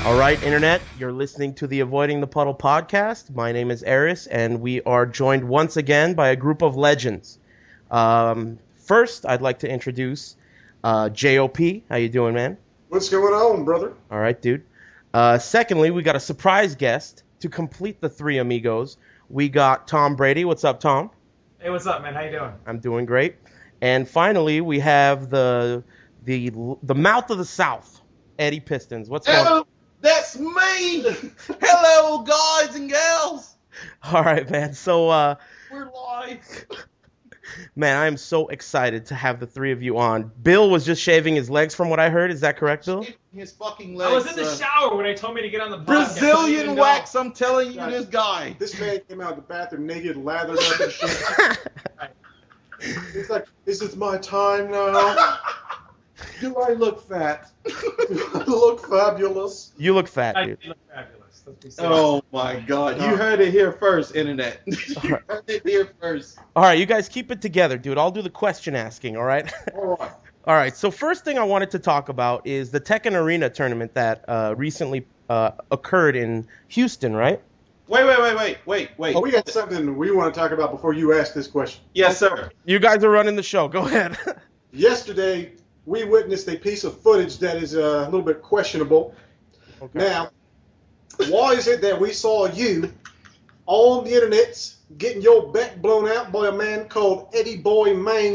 All right, Internet, you're listening to the Avoiding the Puddle podcast. My name is Eris, and we are joined once again by a group of legends. First, I'd like to introduce JOP. How you doing, man? What's going on, brother? All right, dude. Secondly, we got a surprise guest to complete the three amigos. We got TomBrady. What's up, Tom? Hey, what's up, man? How you doing? I'm doing great. And finally, we have the mouth of the South, Eddy Pistons. What's going on? That's me! Hello, guys and gals! All right, man. So, we're live. Man, I am so excited to have the three of you on. Bill was just shaving his legs from what I heard. Is that correct, Bill? His fucking legs. I was in the shower when they told me to get on the podcast. Brazilian wax, I'm telling you, this guy. This man came out of the bathroom naked, lathered up and shit. He's like, this is my time now. Do I look fat? Do I look fabulous? You look fat, I dude. look fabulous. Let's be serious. Oh my God! You heard it here first, Internet. You heard it here first. All right, you guys keep it together, dude. I'll do the question asking, all right? All right. All right, so first thing I wanted to talk about is the Tekken Arena tournament that recently occurred in Houston, right? Wait. Oh, we got something we want to talk about before you ask this question. Yes, sir. You guys are running the show. Go ahead. Yesterday, we witnessed a piece of footage that is a little bit questionable. Okay. Now, why is it that we saw you on the internet getting your back blown out by a man called Eddie Boy Mang,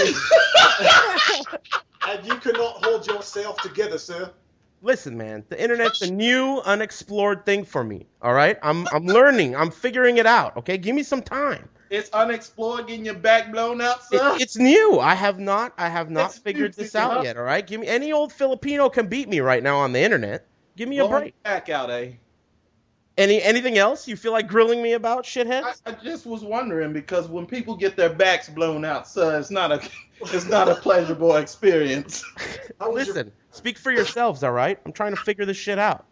and you could not hold yourself together, sir? Listen, man, the internet's a new, unexplored thing for me, all right? I'm learning. I'm figuring it out, okay? Give me some time. It's unexplored, getting your back blown out, sir. It's new. I have not It's figured new, this out yet, all right? Give me any old Filipino can beat me right now on the internet. Give me a Blowing break. your back out, eh? Anything else you feel like grilling me about, shitheads? I just was wondering because when people get their backs blown out, sir, it's not a pleasurable experience. Listen, speak for yourselves, all right? I'm trying to figure this shit out.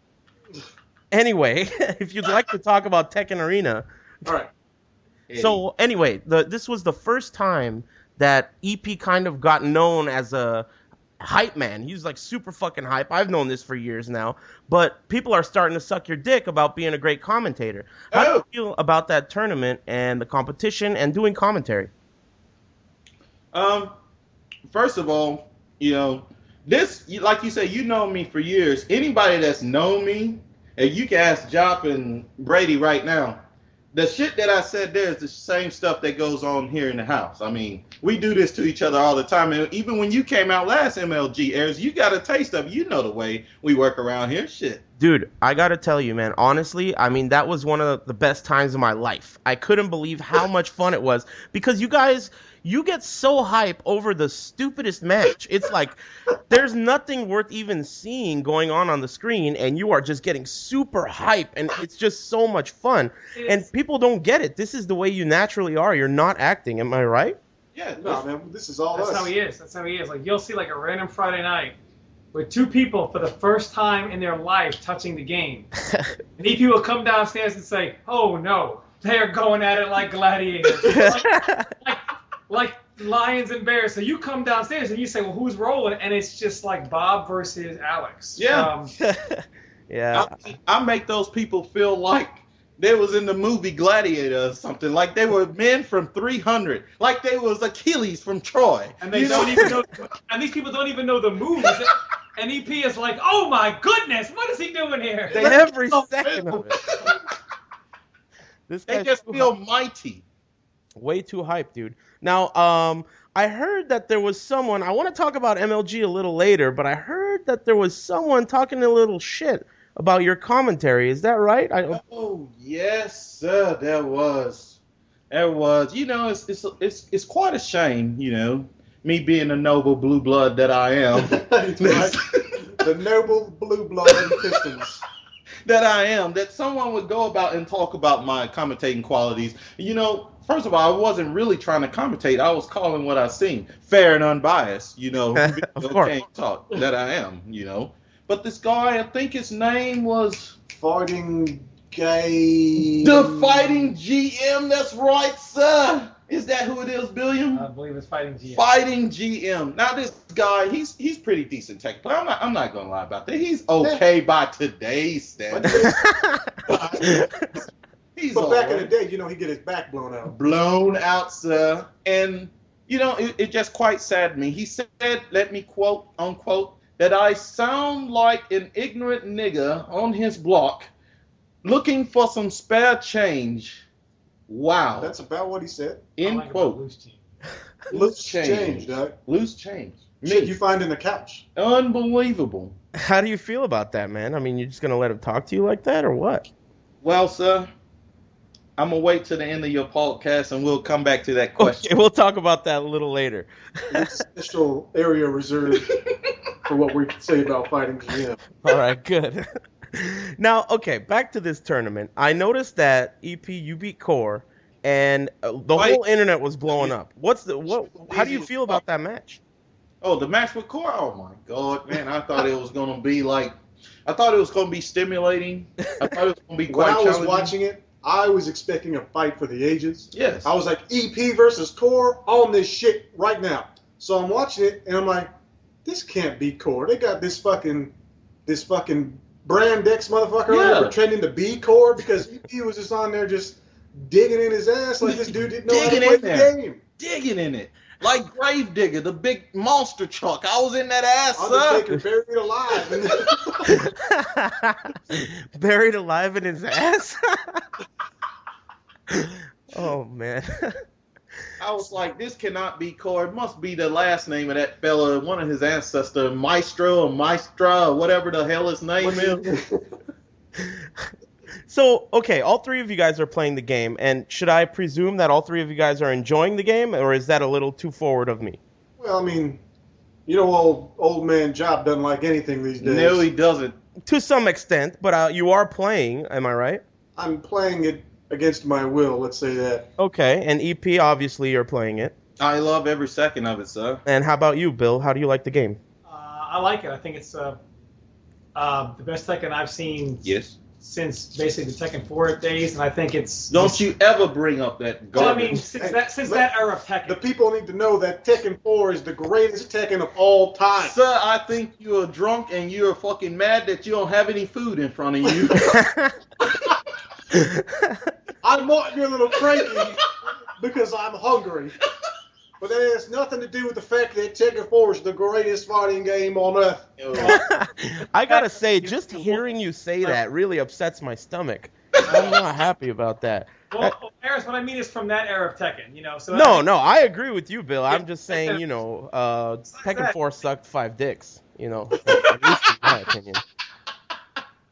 Anyway, if you'd like to talk about Tekken Arena. All right. So anyway, this was the first time that EP kind of got known as a hype man. He was like super fucking hype. I've known this for years now, but people are starting to suck your dick about being a great commentator. How do you feel about that tournament and the competition and doing commentary? First of all, this, like you say, you know me for years. Anybody that's known me, and you can ask JOP and Brady right now, the shit that I said there is the same stuff that goes on here in the house. I mean, we do this to each other all the time. And even when you came out last MLG airs, you got a taste of it. You know the way we work around here. Shit. Dude, I gotta tell you, man, honestly, I mean, that was one of the best times of my life. I couldn't believe how much fun it was because you guys, you get so hype over the stupidest match. It's like there's nothing worth even seeing going on the screen, and you are just getting super hype, and it's just so much fun. And people don't get it. This is the way you naturally are. You're not acting. Am I right? Yeah. No, man, this is all That's us. how he is. That's how he is. Like, you'll see like a random Friday night with two people for the first time in their life touching the game. And EP will come downstairs and say, "Oh no, they are going at it like gladiators, like lions and bears." So you come downstairs and you say, "Well, who's rolling?" And it's just like Bob versus Alex. Yeah. Yeah. I make those people feel like they was in the movie Gladiator or something. Like they were men from 300. Like they was Achilles from Troy. And they don't even know. And these people don't even know the moves. And EP is like, "Oh my goodness, what is he doing here?" Every second of it. This They guy's just too feel hype. mighty. Way too hype, dude. Now, I heard that there was someone, I want to talk about MLG a little later, but I heard that there was someone talking a little shit about your commentary. Is that right? Oh yes, sir. There was. It's quite a shame. Me being the noble blue blood that I am. Right. The noble blue blood Pistons. That I am. That someone would go about and talk about my commentating qualities. First of all, I wasn't really trying to commentate. I was calling what I seen. Fair and unbiased, Of course. Can't talk that I am, But this guy, I think his name was Fighting Gay. The Fighting GM, that's right, sir. Is that who it is, Billiam? I believe it's Fighting GM. Fighting GM. Now this guy, he's pretty decent Tekken player. I'm not gonna lie about that. He's okay by today's standards. But back in the day, he get his back blown out. Blown out, sir. And it just quite saddened me. He said, let me quote unquote, that I sound like an ignorant nigger on his block looking for some spare change. Wow. That's about what he said. End quote. Loose change, Doug. Loose change. Shit you find in the couch. Unbelievable. How do you feel about that, man? I mean, you're just going to let him talk to you like that or what? Well, sir, I'm going to wait till the end of your podcast and we'll come back to that question. Okay, we'll talk about that a little later. Special area reserved for what we can say about Fighting GM. All right, good. Now, okay, back to this tournament. I noticed that EP you beat Core, and the whole internet was blowing up. How do you feel about that match? Oh, the match with Core? Oh my God, man! I thought it was gonna be stimulating. I thought it was gonna be quite challenging. When I was watching it, I was expecting a fight for the ages. Yes. I was like, EP versus Core on this shit right now. So I'm watching it, and I'm like, this can't be Core. They got this fucking Brand X motherfucker on there pretending to be Core because EP was just on there just digging in his ass like this dude didn't know how to play the game. Digging in it. Like Gravedigger, the big monster truck. I was in that ass, Undertaker buried alive. Buried alive in his ass? Oh, man. I was like, this cannot be Core. It must be the last name of that fella, one of his ancestors, Maestro or Maestra or whatever the hell his name is. So, okay, all three of you guys are playing the game, and should I presume that all three of you guys are enjoying the game, or is that a little too forward of me? Well, I mean, old man JOP doesn't like anything these days. No, he doesn't. To some extent, but you are playing, am I right? I'm playing it against my will, let's say that. Okay, and EP, obviously, you're playing it. I love every second of it, sir. And how about you, Bill? How do you like the game? I like it. I think it's the best Tekken I've seen since basically the Tekken 4 days, and I think it's... Don't you ever bring up that garbage. Well, I mean, since that era of Tekken. The people need to know that Tekken 4 is the greatest Tekken of all time. Sir, I think you're drunk and you're fucking mad that you don't have any food in front of you. I'm more a little cranky because I'm hungry. But that has nothing to do with the fact that Tekken 4 is the greatest fighting game on earth. I gotta say, just hearing you say that really upsets my stomach. I'm not happy about that. Well, Harris, what I mean is from that era of Tekken, So no, I agree with you, Bill. I'm just saying, Tekken 4 sucked 5 dicks, at least in my opinion.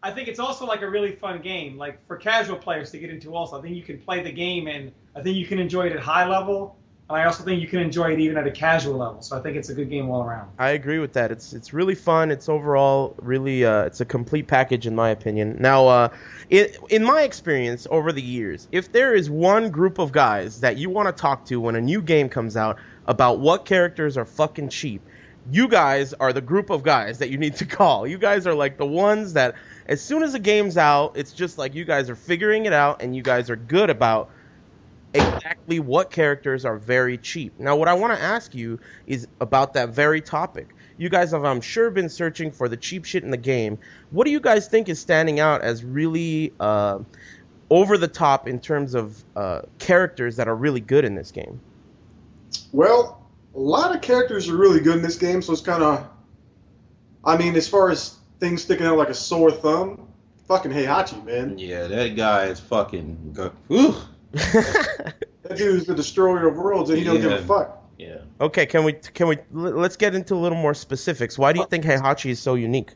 I think it's also like a really fun game, like for casual players to get into also. I think you can play the game, and I think you can enjoy it at high level. And I also think you can enjoy it even at a casual level. So I think it's a good game all around. I agree with that. It's really fun. It's overall really it's a complete package in my opinion. Now, in my experience over the years, if there is one group of guys that you want to talk to when a new game comes out about what characters are fucking cheap, you guys are the group of guys that you need to call. You guys are like the ones that as soon as the game's out, it's just like you guys are figuring it out and you guys are good about exactly what characters are very cheap. Now, what I want to ask you is about that very topic. You guys have, I'm sure, been searching for the cheap shit in the game. What do you guys think is standing out as really over the top in terms of characters that are really good in this game? Well, a lot of characters are really good in this game, so it's kind of... I mean, as far as things sticking out like a sore thumb, fucking Heihachi, man. Yeah, that guy is fucking... That dude's the destroyer of worlds, and he don't give a fuck. Yeah. Okay, let's get into a little more specifics. Why do you think Heihachi is so unique?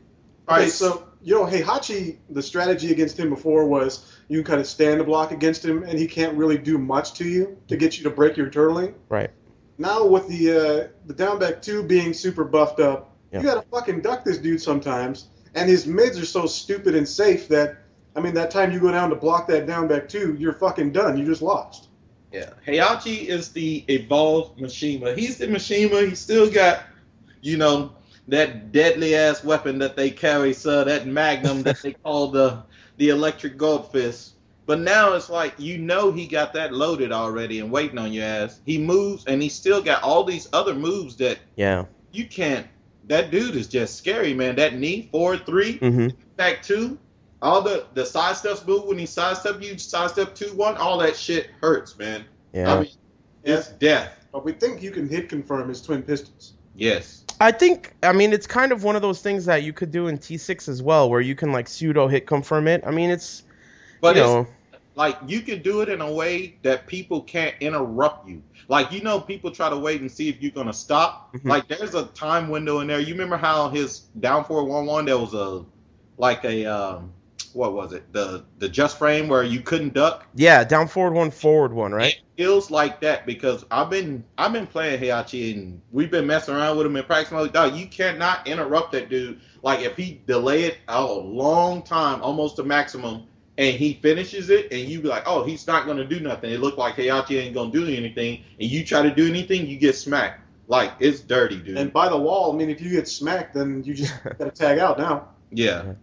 Okay, so, Heihachi, the strategy against him before was you can kind of stand the block against him, and he can't really do much to you to get you to break your turtling. Right. Now with the down back 2 being super buffed up, you gotta fucking duck this dude sometimes, and his mids are so stupid and safe that, I mean, that time you go down to block that down back 2, you're fucking done. You just lost. Yeah. Heihachi is the evolved Mishima. He's the Mishima. He's still got, that deadly-ass weapon that they carry, sir, that magnum that they call the electric gold fist. But now it's like, he got that loaded already and waiting on your ass. He moves, and he still got all these other moves that you can't. That dude is just scary, man. That knee, 4-3, back 2, all the side steps move when he sidestep you, sidestep 2-1, all that shit hurts, man. Yeah. I mean, it's death. But we think you can hit confirm his twin pistons. Yes. I mean, it's kind of one of those things that you could do in T6 as well, where you can like pseudo hit confirm it. I mean, it's, but it's like you can do it in a way that people can't interrupt you. Like, people try to wait and see if you're gonna stop. Like, there's a time window in there. You remember how his down forward 1-1, there was what was it? The just frame where you couldn't duck. Yeah, down forward 1, forward 1, right? It feels like that because I've been playing Heihachi and we've been messing around with him in practice mode. Dog, you cannot interrupt that dude. Like, if he delay it a long time, almost to maximum, and he finishes it, and you be like, oh, he's not gonna do nothing. It looked like Heihachi ain't gonna do anything, and you try to do anything, you get smacked. Like, it's dirty, dude. And by the wall, I mean, if you get smacked, then you just gotta tag out now. Yeah.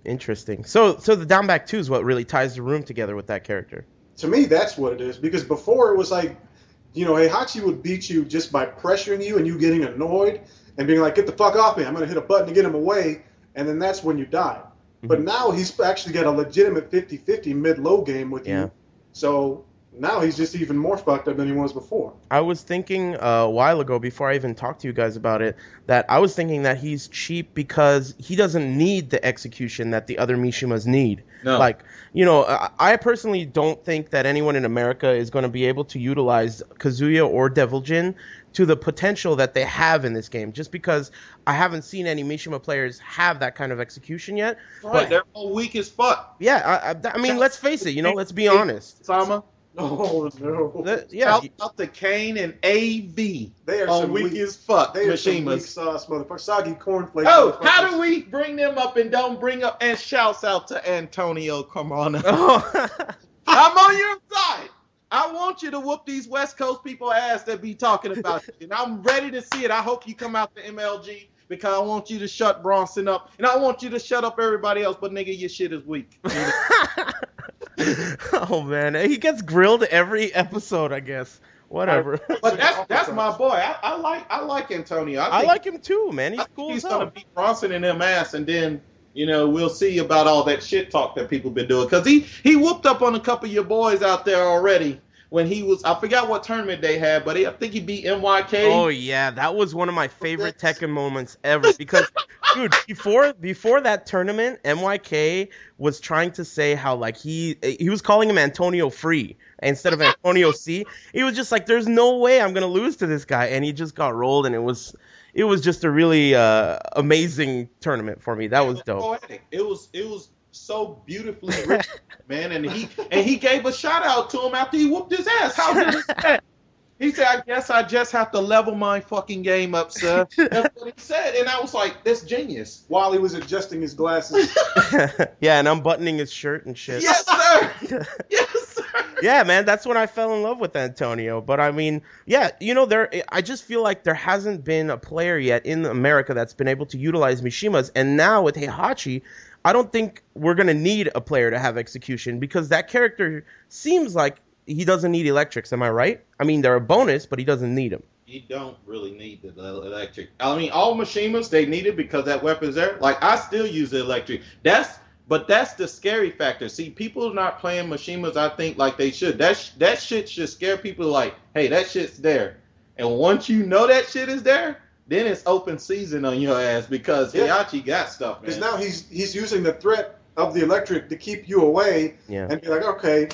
Interesting. So the down back 2 is what really ties the room together with that character. To me, that's what it is. Because before it was like, Heihachi would beat you just by pressuring you and you getting annoyed and being like, get the fuck off me. I'm going to hit a button to get him away. And then that's when you die. But now he's actually got a legitimate 50-50 mid-low game with you. So now he's just even more fucked up than he was before. I was thinking a while ago, before I even talked to you guys about it, that I was thinking that he's cheap because he doesn't need the execution that the other Mishimas need. No. Like, I personally don't think that anyone in America is going to be able to utilize Kazuya or Devil Jin to the potential that they have in this game, just because I haven't seen any Mishima players have that kind of execution yet. Right, but, they're all weak as fuck. Yeah, I mean, let's face it, let's be honest. Sama? Oh, no. Yeah. Out to Kane and AB. They are all some weak as fuck. They are some weak Mishimas. sauce, motherfucker. Soggy cornflakes. Oh, how do we bring them up and don't bring up? And shouts out to Antonio Carmona. I'm on your side. I want you to whoop these West Coast people ass that be talking about you. And I'm ready to see it. I hope you come out to MLG because I want you to shut Bronson up. And I want you to shut up everybody else. But, nigga, your shit is weak. Oh, man. He gets grilled every episode, I guess. Whatever. But that's my boy. I like Antonio. I like him, too, man. He's cool as hell. He's going to beat Bronson in them ass, and then, we'll see about all that shit talk that people been doing. Because he whooped up on a couple of your boys out there already. When he was, I forgot what tournament they had, but I think he beat MYK. Oh yeah, that was one of my favorite Tekken moments ever. Because, dude, before that tournament, MYK was trying to say how like he was calling him Antonio Free instead of Antonio C. He was just like, there's no way I'm gonna lose to this guy, and he just got rolled, and it was just a really amazing tournament for me. That was dope. Poetic. It was so beautifully written, man, and he gave a shout out to him after he whooped his ass. How good is that? He said, I guess I just have to level my fucking game up, sir. That's what he said, and I was like, that's genius. While he was adjusting his glasses. Yeah, and unbuttoning his shirt and shit. Yes, sir. Yes, sir. Yeah, man, that's when I fell in love with Antonio. But I mean, yeah, I just feel like there hasn't been a player yet in America that's been able to utilize Mishimas, and now with Heihachi, I don't think we're going to need a player to have execution because that character seems like he doesn't need electrics. Am I right? I mean, they're a bonus, but he doesn't need them. You don't really need the electric. I mean, all Mishimas, they need it because that weapon's there. Like, I still use the electric. But that's the scary factor. See, people are not playing Mishimas, I think, like they should. That shit should scare people like, hey, that shit's there. And once you know that shit is there, then it's open season on your ass because Heihachi got stuff, man. Because now he's using the threat of the electric to keep you away and be like, okay,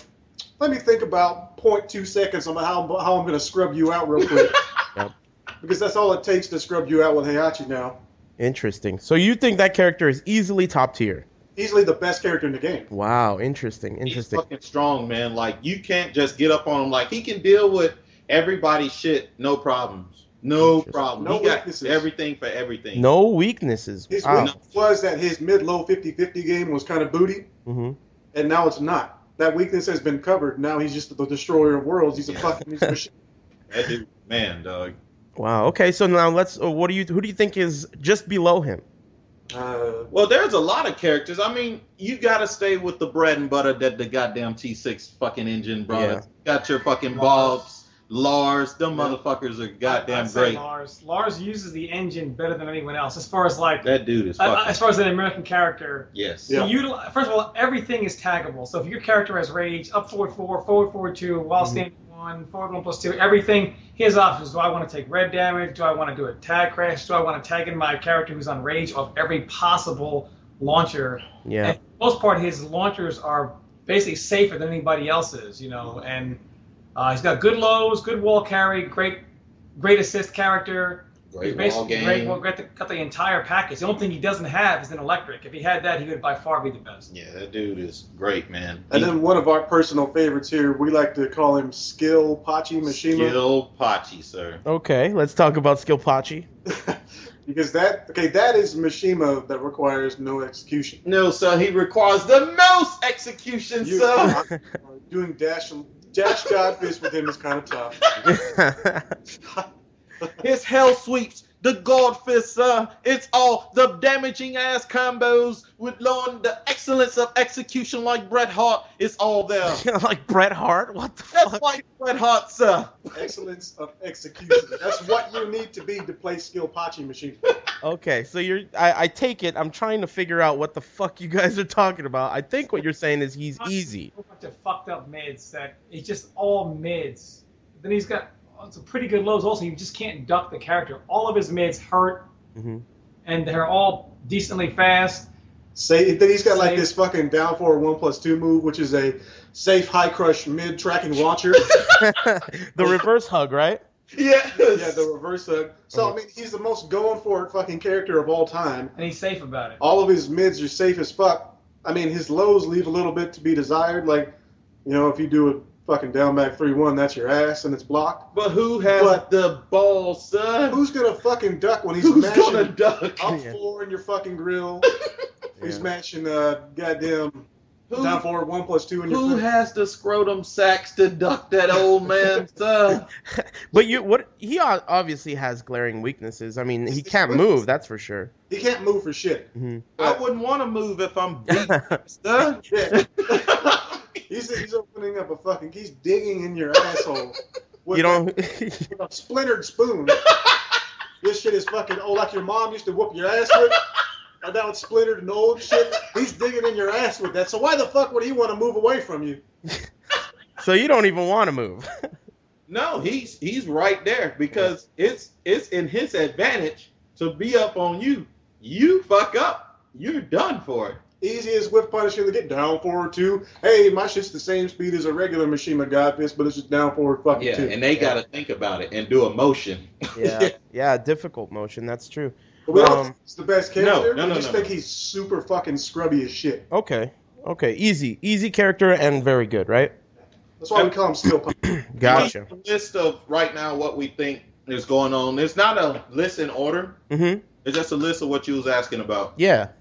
let me think about 0.2 seconds on how I'm going to scrub you out real quick. Yep. Because that's all it takes to scrub you out with Heihachi now. Interesting. So you think that character is easily top tier? Easily the best character in the game. Wow, interesting. He's fucking strong, man. Like, you can't just get up on him. Like, he can deal with everybody's shit, no problems. No problem. No he got weaknesses. Everything for everything. No weaknesses. His Wow. weakness was that his mid-low 50-50 game was kind of booty, and now it's not. That weakness has been covered. Now he's just the destroyer of worlds. He's a fucking machine. That dude, man, dog. Wow. Okay, so now let's. Who do you think is just below him? Well, there's a lot of characters. I mean, you gotta stay with the bread and butter that the goddamn T6 fucking engine brought us. Got your fucking Bobs, Lars. Them motherfuckers are goddamn I'd say great. Lars uses the engine better than anyone else, as far as like That dude is fucking. as far as an American character. Yes. So first of all, everything is taggable. So if your character has rage, up forward 4, forward forward 2, while standing 1, forward 1 plus 2, everything. He has options. Do I want to take red damage? Do I want to do a tag crash? Do I want to tag in my character who's on rage of every possible launcher? Yeah. And for the most part, his launchers are basically safer than anybody else's, and he's got good lows, good wall carry, great assist character. Great He's wall game. got the entire package. The only thing he doesn't have is an electric. If he had that, he would by far be the best. Yeah, that dude is great, man. And then one of our personal favorites here, we like to call him Skill Pachi Mishima. Skill Pachi, sir. Okay, let's talk about Skill Pachi. Because that is Mishima that requires no execution. No, sir, he requires the most execution, sir. Doing dash godfist with him is kind of tough. His hell sweeps, the god fist, sir. It's all the damaging ass combos with lowering the excellence of execution like Bret Hart. It's all there. Like Bret Hart? What the That's fuck? like Bret Hart, sir. Excellence of execution. That's what you need to be to play Skill Pachi Machine. Okay, so I take it, I'm trying to figure out what the fuck you guys are talking about. I think what you're saying is he's easy. A bunch of fucked up mids that it's just all mids. Then he's got some pretty good lows also. You just can't duck the character. All of his mids hurt, and they're all decently fast. Then he's got like this fucking down forward 1+2 move, which is a safe high crush mid tracking launcher. The reverse hug, right? Yes. Yeah, the reverse hug. So I mean, he's the most going for it fucking character of all time. And he's safe about it. All of his mids are safe as fuck. I mean, his lows leave a little bit to be desired. Like, if you do a fucking down back 3-1, that's your ass and it's blocked. But who has the balls, son? Who's gonna fucking duck when he's Who's mashing gonna duck? up 4 in your fucking grill? He's mashing goddamn down forward 1+2 in your Who has the scrotum sacks to duck that old man, son? But he obviously has glaring weaknesses. I mean, he can't move, that's for sure. He can't move for shit. I wouldn't want to move if I'm beat, son. Yeah. He's opening up he's digging in your asshole with with a splintered spoon. This shit is fucking like your mom used to whoop your ass with. And now it's splintered and old shit. He's digging in your ass with that. So why the fuck would he want to move away from you? So you don't even want to move. No, he's right there because it's in his advantage to be up on you. You fuck up, you're done for it. Easiest whip punishing to get down forward 2. Hey, my shit's the same speed as a regular Mishima Godfist, but it's just down forward fucking 2. Yeah, and they gotta think about it and do a motion. Yeah, difficult motion. That's true. But we don't think he's the best character. No, we just think he's super fucking scrubby as shit. Okay, easy character and very good, right? That's why we call him Skill Punch. Gotcha. A list of right now what we think is going on. It's not a list in order. It's just a list of what you was asking about. Yeah.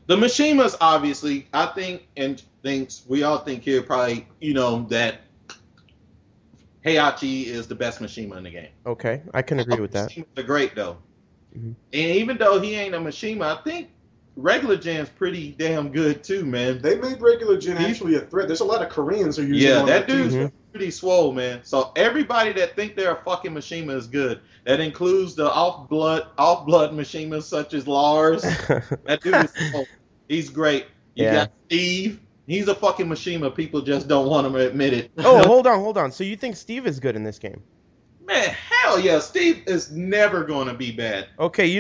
The Mishimas, obviously, I think, and we all think here probably, that Heihachi is the best Mishima in the game. Okay, I can agree with that. Mishimas are great, though. And even though he ain't a Mishima, I think regular Jan's pretty damn good, too, man. They made regular Jan actually a threat. There's a lot of Koreans who use him on that their dude's teams. pretty swole, man. So everybody that think they're a fucking Mishima is good. That includes the off-blood Mishimas such as Lars. That dude is swole. He's great. You got Steve. He's a fucking Mishima. People just don't want him to admit it. Oh, hold on. So you think Steve is good in this game? Man, hell yeah. Steve is never going to be bad. Okay,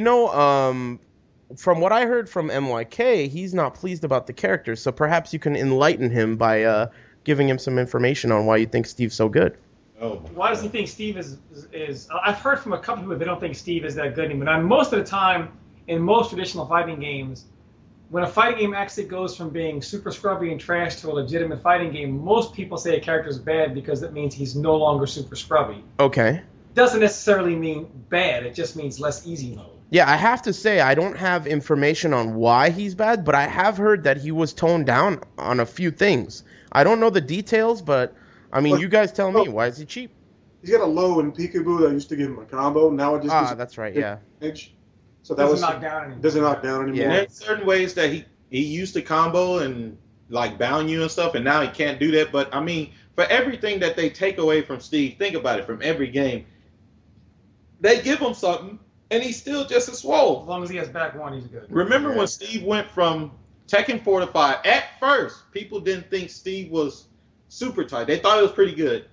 from what I heard from MYK, he's not pleased about the character. So perhaps you can enlighten him by giving him some information on why you think Steve's so good. Oh. Why does he think Steve is? I've heard from a couple people they don't think Steve is that good anymore. But most of the time, in most traditional fighting games, when a fighting game actually goes from being super scrubby and trash to a legitimate fighting game, most people say a character is bad because that means he's no longer super scrubby. Okay. Doesn't necessarily mean bad. It just means less easy mode. Yeah, I have to say I don't have information on why he's bad, but I have heard that he was toned down on a few things. I don't know the details, but I mean, you guys tell me. Why is he cheap? He's got a low in Peekaboo that used to give him a combo. Now it just that's right. Yeah. Edge. So that Doesn't was knock down anymore. doesn't knock down anymore. Yeah. There's certain ways that he used to combo and like bound you and stuff, and now he can't do that. But I mean, for everything that they take away from Steve, think about it. From every game, they give him something, and he's still just as swole. As long as he has back one, he's good. Remember when Steve went from Tekken 4 to 5? At first, people didn't think Steve was super tight. They thought it was pretty good.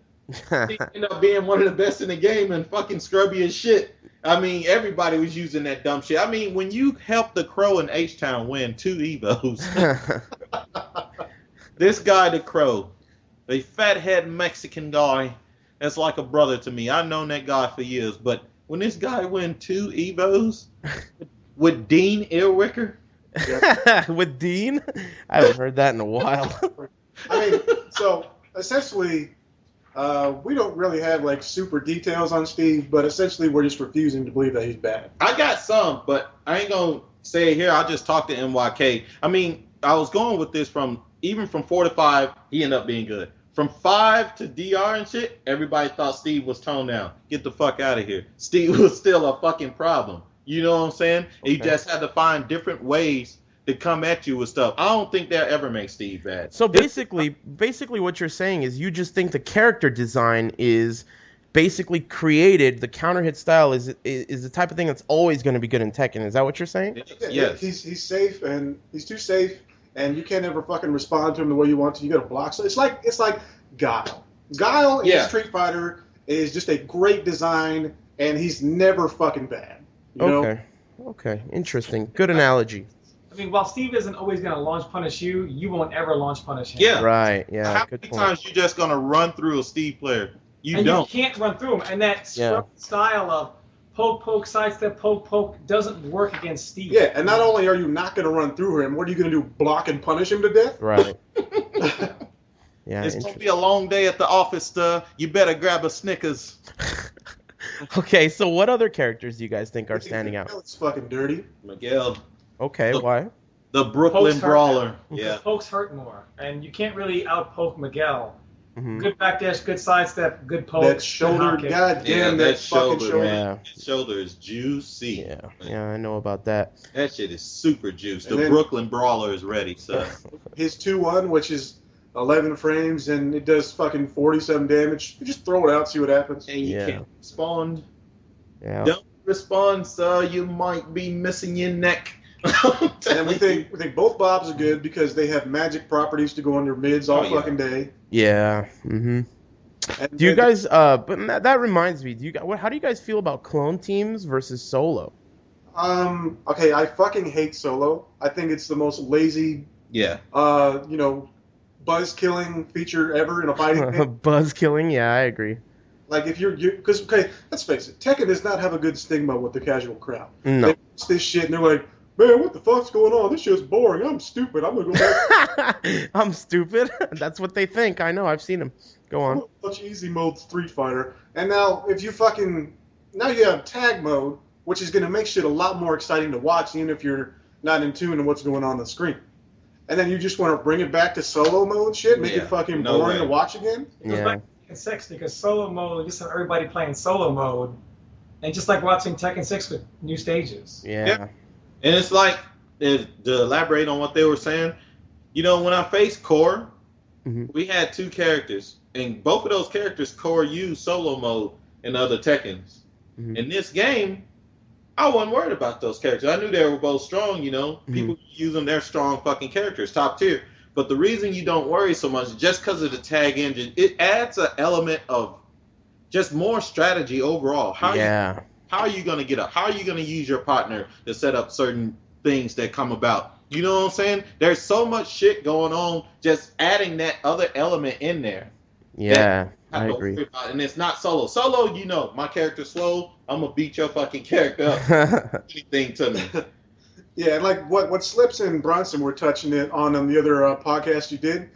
He ended up being one of the best in the game and fucking scrubby as shit. I mean, everybody was using that dumb shit. I mean, when you helped the Crow in H-Town win 2 Evos, this guy, the Crow, a fathead Mexican guy that's like a brother to me. I've known that guy for years, but when this guy win 2 Evos with Dean Earwicker, With Dean? I haven't heard that in a while. I mean, so essentially, we don't really have like super details on Steve, but essentially we're just refusing to believe that he's bad. I got some, but I ain't gonna say it here. I'll just talk to NYK. I mean, I was going with this from 4 to 5, he ended up being good. From 5 to DR and shit, everybody thought Steve was toned down. Get the fuck out of here. Steve was still a fucking problem. You know what I'm saying? Okay. You just had to find different ways to come at you with stuff. I don't think they'll ever make Steve bad. So basically what you're saying is you just think the character design is basically created, the counter hit style is the type of thing that's always going to be good in Tekken. Is that what you're saying? Yes. He's safe, and he's too safe, and you can't ever fucking respond to him the way you want to. You got to block. So it's like Guile. Guile in Street Fighter is just a great design, and he's never fucking bad. You know? Okay. Interesting. Good analogy. I mean, while Steve isn't always going to launch punish you, you won't ever launch punish him. Yeah. Right. Yeah. How many times you just gonna run through a Steve player? You don't. You can't run through him. And that style of poke, sidestep, poke doesn't work against Steve. Yeah, and not only are you not going to run through him, what are you going to do? Block and punish him to death? Right. Yeah. It's gonna be a long day at the office. You better grab a Snickers. Okay, so what other characters do you guys think are standing out? It's fucking dirty. Miguel. Okay, why? The Brooklyn Brawler. Yeah. Pokes hurt more, and you can't really outpoke Miguel. Mm-hmm. Good backdash, good sidestep, good poke. That shoulder, goddamn, that fucking shoulder. Yeah. That shoulder is juicy. Yeah, I know about that. That shit is super juice. The Brooklyn Brawler is ready, son. His 2-1, which is 11 frames, and it does fucking 47 damage. You just throw it out, see what happens. And you can't respond. Yeah. Don't respond, sir. You might be missing your neck. And we think both Bobs are good because they have magic properties to go on their mids all fucking day. Yeah. Mm-hmm. Do you guys? But that reminds me. How do you guys feel about clone teams versus solo? Okay, I fucking hate solo. I think it's the most lazy. Yeah. Buzz killing feature ever in a fighting game. Buzz killing. Yeah, I agree. Like if because let's face it, Tekken does not have a good stigma with the casual crowd. No. They watch this shit and they're like, man, what the fuck's going on? This shit's boring. I'm stupid. I'm gonna go back. I'm stupid. That's what they think. I know. I've seen them. Go on. Such easy mode Street Fighter. And now if you now you have tag mode, which is gonna make shit a lot more exciting to watch, even if you're not in tune to what's going on the screen. And then you just want to bring it back to solo mode shit, make it fucking boring to watch again. It goes back to Tekken 6 because solo mode, you just have everybody playing solo mode, and just like watching Tekken 6 with new stages. Yeah. And it's like, to elaborate on what they were saying, when I faced Core, we had 2 characters, and both of those characters Core used solo mode in other Tekkens. In this game, I wasn't worried about those characters. I knew they were both strong, People use them, they're strong fucking characters, top tier. But the reason you don't worry so much is just because of the tag engine. It adds an element of just more strategy overall. How are you going to get up? How are you going to use your partner to set up certain things that come about? You know what I'm saying? There's so much shit going on, just adding that other element in there. Yeah, I agree. And it's not solo. Solo, my character's slow. I'm going to beat your fucking character up. Anything to me. Yeah, and like what Slips and Bronson were touching it on the other podcast you did,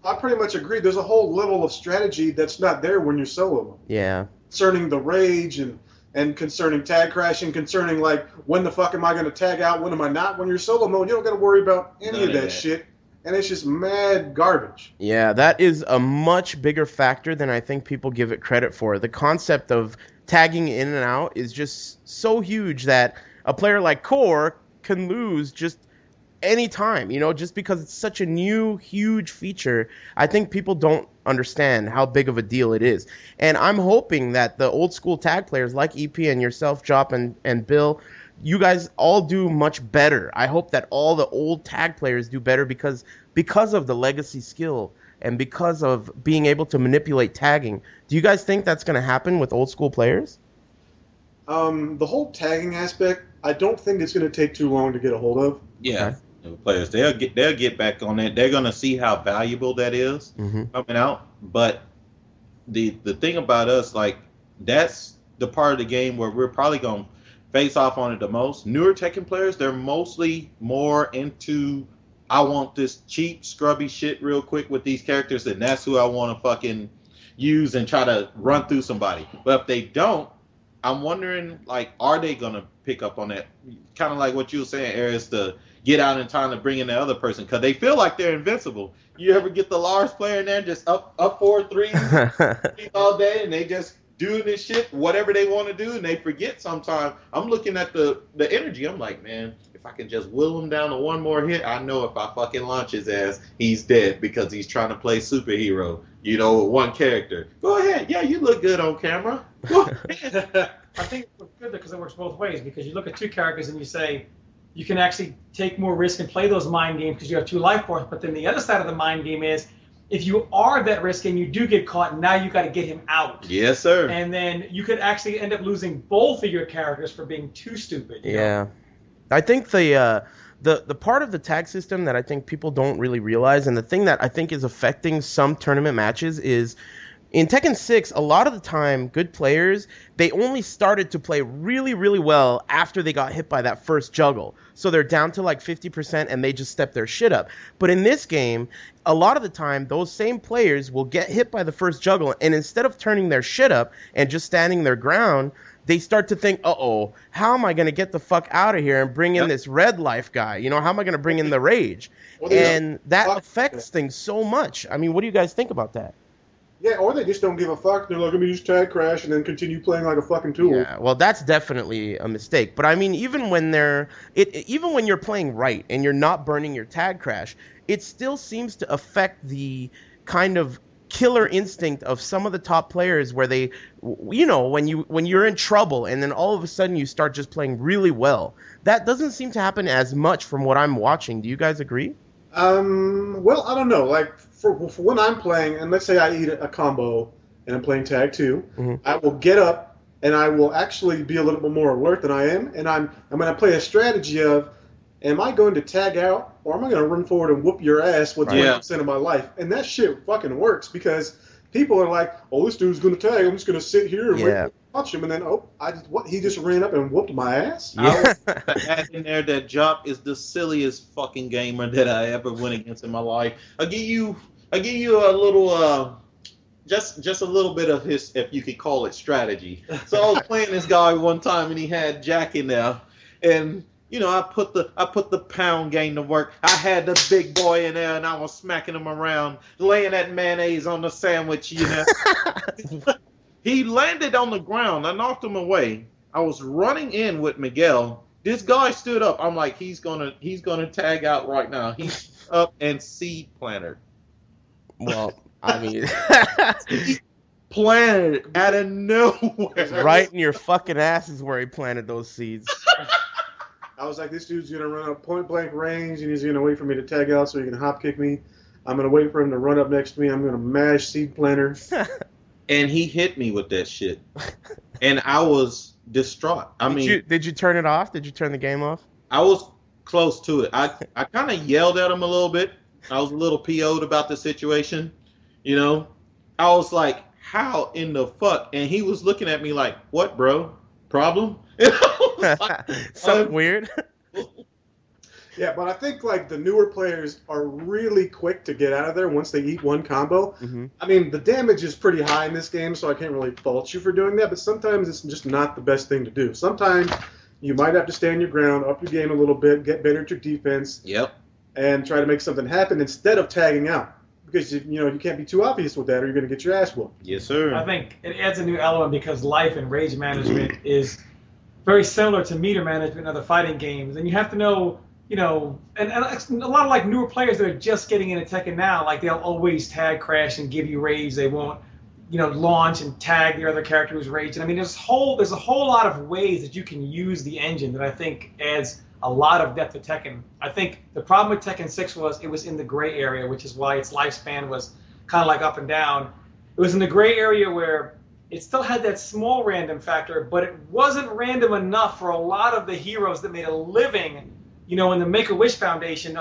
I pretty much agree. There's a whole level of strategy that's not there when you're solo. Yeah. Concerning the rage and concerning tag crashing, concerning like when the fuck am I going to tag out, when am I not? When you're solo mode, you don't got to worry about any of that shit. And it's just mad garbage. Yeah, that is a much bigger factor than I think people give it credit for. The concept of tagging in and out is just so huge that A player like Core can lose just any time, just because it's such a new, huge feature. I think people don't understand how big of a deal it is. And I'm hoping that the old school tag players like EP and yourself, Jop, and Bill, you guys all do much better. I hope that all the old tag players do better because of the legacy skill and because of being able to manipulate tagging. Do you guys think that's going to happen with old school players? The whole tagging aspect, I don't think it's going to take too long to get a hold of. Yeah. Okay. Players, they'll get back on it. They're gonna see how valuable that is coming out. But the thing about us, like, that's the part of the game where we're probably gonna face off on it the most. Newer Tekken players, they're mostly more into, I want this cheap, scrubby shit real quick with these characters, and that's who I want to fucking use and try to run through somebody. But if they don't, I'm wondering, like, are they gonna pick up on that? Kind of like what you were saying, Aris, to get out in time to bring in the other person, because they feel like they're invincible. You ever get the Lars player in there just up 4-3 all day, and they just doing this shit, whatever they want to do, and they forget sometimes. I'm looking at the energy. I'm like, man, if I can just will him down to one more hit, I know if I fucking launch his ass, he's dead because he's trying to play superhero, with one character. Go ahead. Yeah, you look good on camera. Go ahead. I think it's good because it works both ways, because you look at two characters and you say, you can actually take more risk and play those mind games because you have two life forms. But then the other side of the mind game is, if you are that risk and you do get caught, now you got to get him out. Yes, sir. And then you could actually end up losing both of your characters for being too stupid. Yeah. I think the part of the tag system that I think people don't really realize, and the thing that I think is affecting some tournament matches, is in Tekken 6, a lot of the time, good players, they only started to play really, really well after they got hit by that first juggle. So they're down to like 50% and they just step their shit up. But in this game, a lot of the time, those same players will get hit by the first juggle, and instead of turning their shit up and just standing their ground, they start to think, uh-oh, how am I going to get the fuck out of here and bring in this red life guy? How am I going to bring in the rage? And that affects things so much. I mean, what do you guys think about that? Yeah, or they just don't give a fuck. They're like, let me use tag crash and then continue playing like a fucking tool. Yeah, well, that's definitely a mistake. But I mean, even when you're playing right and you're not burning your tag crash, it still seems to affect the kind of killer instinct of some of the top players, where they, when you're in trouble and then all of a sudden you start just playing really well. That doesn't seem to happen as much from what I'm watching. Do you guys agree? Well, I don't know. Like, for when I'm playing, and let's say I eat a combo and I'm playing tag 2, I will get up and I will actually be a little bit more alert than I am, and I'm going to play a strategy of, am I going to tag out or am I going to run forward and whoop your ass with 20% of my life? And that shit fucking works, because people are like, oh, this dude's going to tag, I'm just going to sit here and wait to watch him, and then, he just ran up and whooped my ass? Yeah. I was add in there that JOP is the silliest fucking gamer that I ever went against in my life. I'll give you a little, just a little bit of his, if you could call it, strategy. So I was playing this guy one time, and he had Jack in there, and I put the pound game to work. I had the big boy in there, and I was smacking him around, laying that mayonnaise on the sandwich. He landed on the ground. I knocked him away. I was running in with Miguel. This guy stood up. I'm like, he's gonna tag out right now. He's up and seed planted. Well, I mean, he planted out of nowhere. Right in your fucking ass is where he planted those seeds. I was like, this dude's going to run up point blank range, and he's going to wait for me to tag out so he can hop kick me. I'm going to wait for him to run up next to me. I'm going to mash seed planter. And he hit me with that shit. And I was distraught. Did you turn it off? Did you turn the game off? I was close to it. I kind of yelled at him a little bit. I was a little PO'd about the situation. I was like, how in the fuck? And he was looking at me like, what, bro? Problem? Something weird. Yeah, but I think like the newer players are really quick to get out of there once they eat one combo. I mean, the damage is pretty high in this game, so I can't really fault you for doing that, but sometimes it's just not the best thing to do. Sometimes you might have to stand your ground, up your game a little bit, get better at your defense, and try to make something happen instead of tagging out. Because you can't be too obvious with that, or you're going to get your ass whooped. Yes, sir. I think it adds a new element, because life and rage management is very similar to meter management and other fighting games. And you have to know, and a lot of like newer players that are just getting into Tekken now, like they'll always tag crash and give you rage. They won't, launch and tag the other character who's raging. I mean, there's a whole lot of ways that you can use the engine that I think adds a lot of depth to Tekken. I think the problem with Tekken 6 was it was in the gray area, which is why its lifespan was kind of like up and down. It was in the gray area where it still had that small random factor, but it wasn't random enough for a lot of the heroes that made a living, in the Make-A-Wish Foundation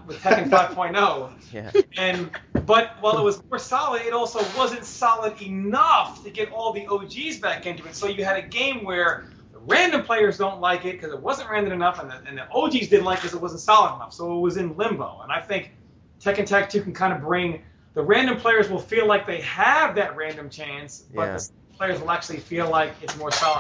with Tekken 5.0. Yeah. But while it was more solid, it also wasn't solid enough to get all the OGs back into it. So you had a game where the random players don't like it because it wasn't random enough, and the OGs didn't like it because it wasn't solid enough. So it was in limbo. And I think Tekken Tag 2 can kind of bring the random players will feel like they have that random chance, but the players will actually feel like it's more solid.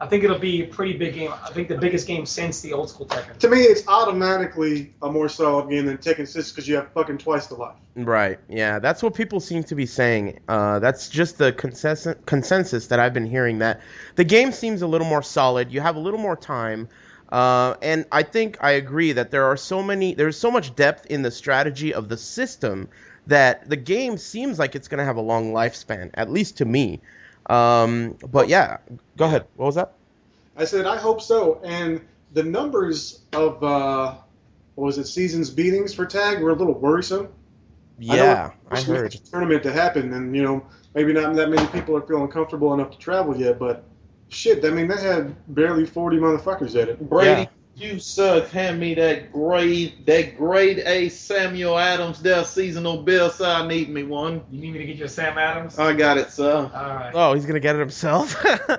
I think it'll be a pretty big game. I think the biggest game since the old school Tekken. To me, it's automatically a more solid game than Tekken 6 because you have fucking twice the life. Right. Yeah, that's what people seem to be saying. That's just the consensus that I've been hearing, that the game seems a little more solid. You have a little more time. And I think I agree that there's so much depth in the strategy of the system that the game seems like it's going to have a long lifespan, at least to me. But yeah, go ahead. What was that? I said I hope so. And the numbers of seasons beatings for tag were a little worrisome. Yeah, I heard. Tournament to happen, and maybe not that many people are feeling comfortable enough to travel yet. But shit, I mean, they had barely 40 motherfuckers at it. Brady, you hand me that grade A Samuel Adams there seasonal bill, so I need me one. You need me to get you a Sam Adams? I got it, sir. All right. Oh, he's gonna get it himself.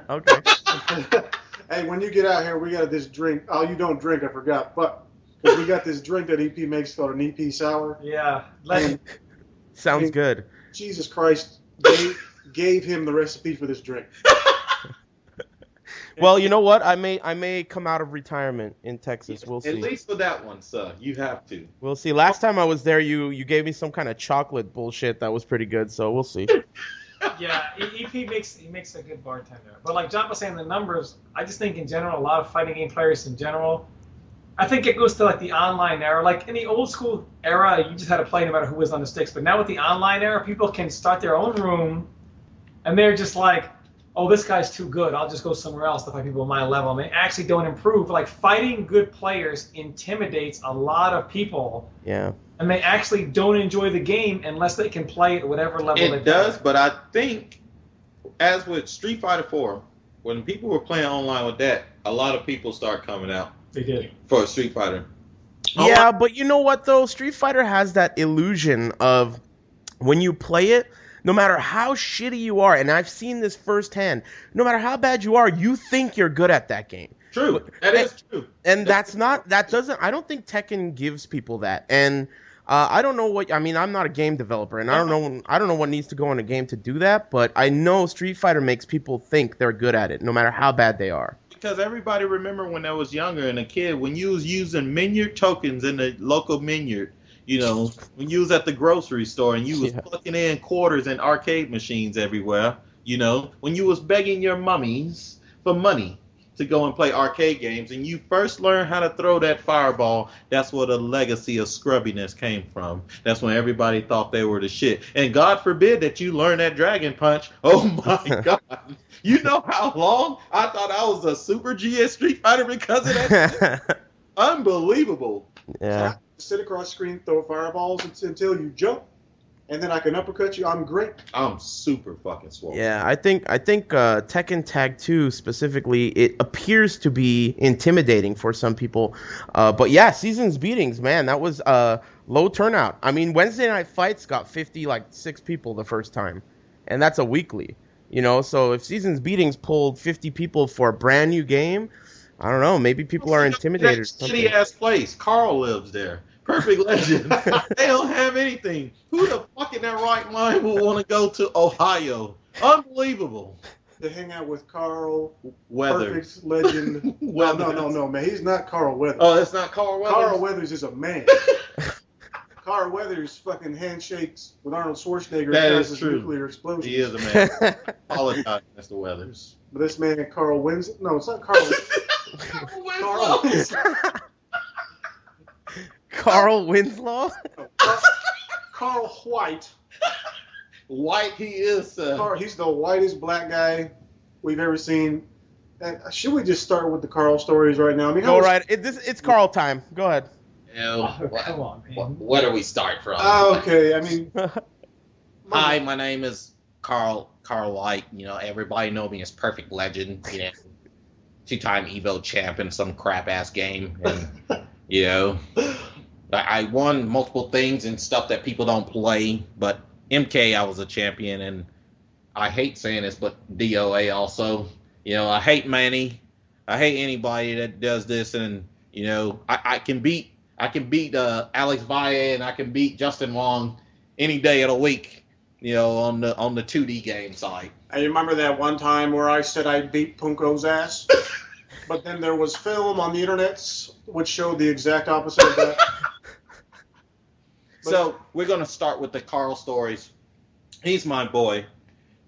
Okay. Hey, when you get out here, we got this drink. Oh, you don't drink, I forgot. But we got this drink that EP makes called an EP sour. Yeah. Sounds good. Jesus Christ gave him the recipe for this drink. Well, you know what? I may come out of retirement in Texas. We'll see. At least for that one, sir. You have to. We'll see. Last time I was there, you gave me some kind of chocolate bullshit that was pretty good, so we'll see. Yeah, EP makes a good bartender. But like John was saying, the numbers, I just think in general, a lot of fighting game players in general, I think it goes to like the online era. Like in the old school era, you just had to play no matter who was on the sticks. But now with the online era, people can start their own room, and they're just like, oh, this guy's too good. I'll just go somewhere else to fight people on my level. And they actually don't improve. Like fighting good players intimidates a lot of people. Yeah. And they actually don't enjoy the game unless they can play at whatever level it does, but I think, as with Street Fighter 4, when people were playing online with that, a lot of people start coming out. They did. For Street Fighter. Yeah, but you know what, though? Street Fighter has that illusion of when you play it, no matter how shitty you are, and I've seen this firsthand, no matter how bad you are, you think you're good at that game. True. That is true. And I don't think Tekken gives people that. And I don't know I'm not a game developer, and I don't know what needs to go in a game to do that, but I know Street Fighter makes people think they're good at it, no matter how bad they are. Because everybody remember when I was younger and a kid, when you was using Minyard tokens in the local Minyard, when you was at the grocery store and you was plucking in quarters in arcade machines everywhere, when you was begging your mummies for money to go and play arcade games, and you first learned how to throw that fireball, that's where the legacy of scrubbiness came from. That's when everybody thought they were the shit. And God forbid that you learn that Dragon Punch. Oh my God. You know how long I thought I was a super G at Street Fighter because of that? Unbelievable. Yeah. Sit across the screen, throw fireballs until you jump, and then I can uppercut you. I'm great. I'm super fucking swole. Yeah, I think Tekken Tag 2 specifically, it appears to be intimidating for some people. But yeah, Seasons Beatings, man, that was low turnout. I mean, Wednesday Night Fights got 56 people the first time, and that's a weekly. So if Seasons Beatings pulled 50 people for a brand new game, I don't know, maybe people are intimidated or something. Shitty ass place. Carl lives there. Perfect Legend. They don't have anything. Who the fuck in their right mind will want to go to Ohio? Unbelievable. To hang out with Carl Weathers. Perfect Legend. No, man. He's not Carl Weathers. Oh, it's not Carl Weathers? Carl Weathers is a man. Carl Weathers fucking handshakes with Arnold Schwarzenegger That and is causes true. nuclear explosions. He is a man. Apologize, Mr. Weathers. But this man, Carl Winslow. No, it's not Carl. Carl Winslow. Carl Winslow? Carl White. White he is. He's the whitest black guy we've ever seen. And should we just start with the Carl stories right now? I mean, It's Carl time. Go ahead. Come on, man. Where do we start from? Okay, I mean, Hi, my name is Carl White. You know, everybody know me as Perfect Legend. You know, 2-time Evo champ in some crap ass game, and you know, I won multiple things and stuff that people don't play. But MK, I was a champion, and I hate saying this, but DOA also. You know, I hate Manny. I hate anybody that does this, and you know, I can beat Alex Valle, and I can beat Justin Wong any day of the week. You know, on the 2D game side. I remember that one time where I said I beat Punko's ass, but then there was film on the internet which showed the exact opposite of that. So we're gonna start with the Carl stories. He's my boy,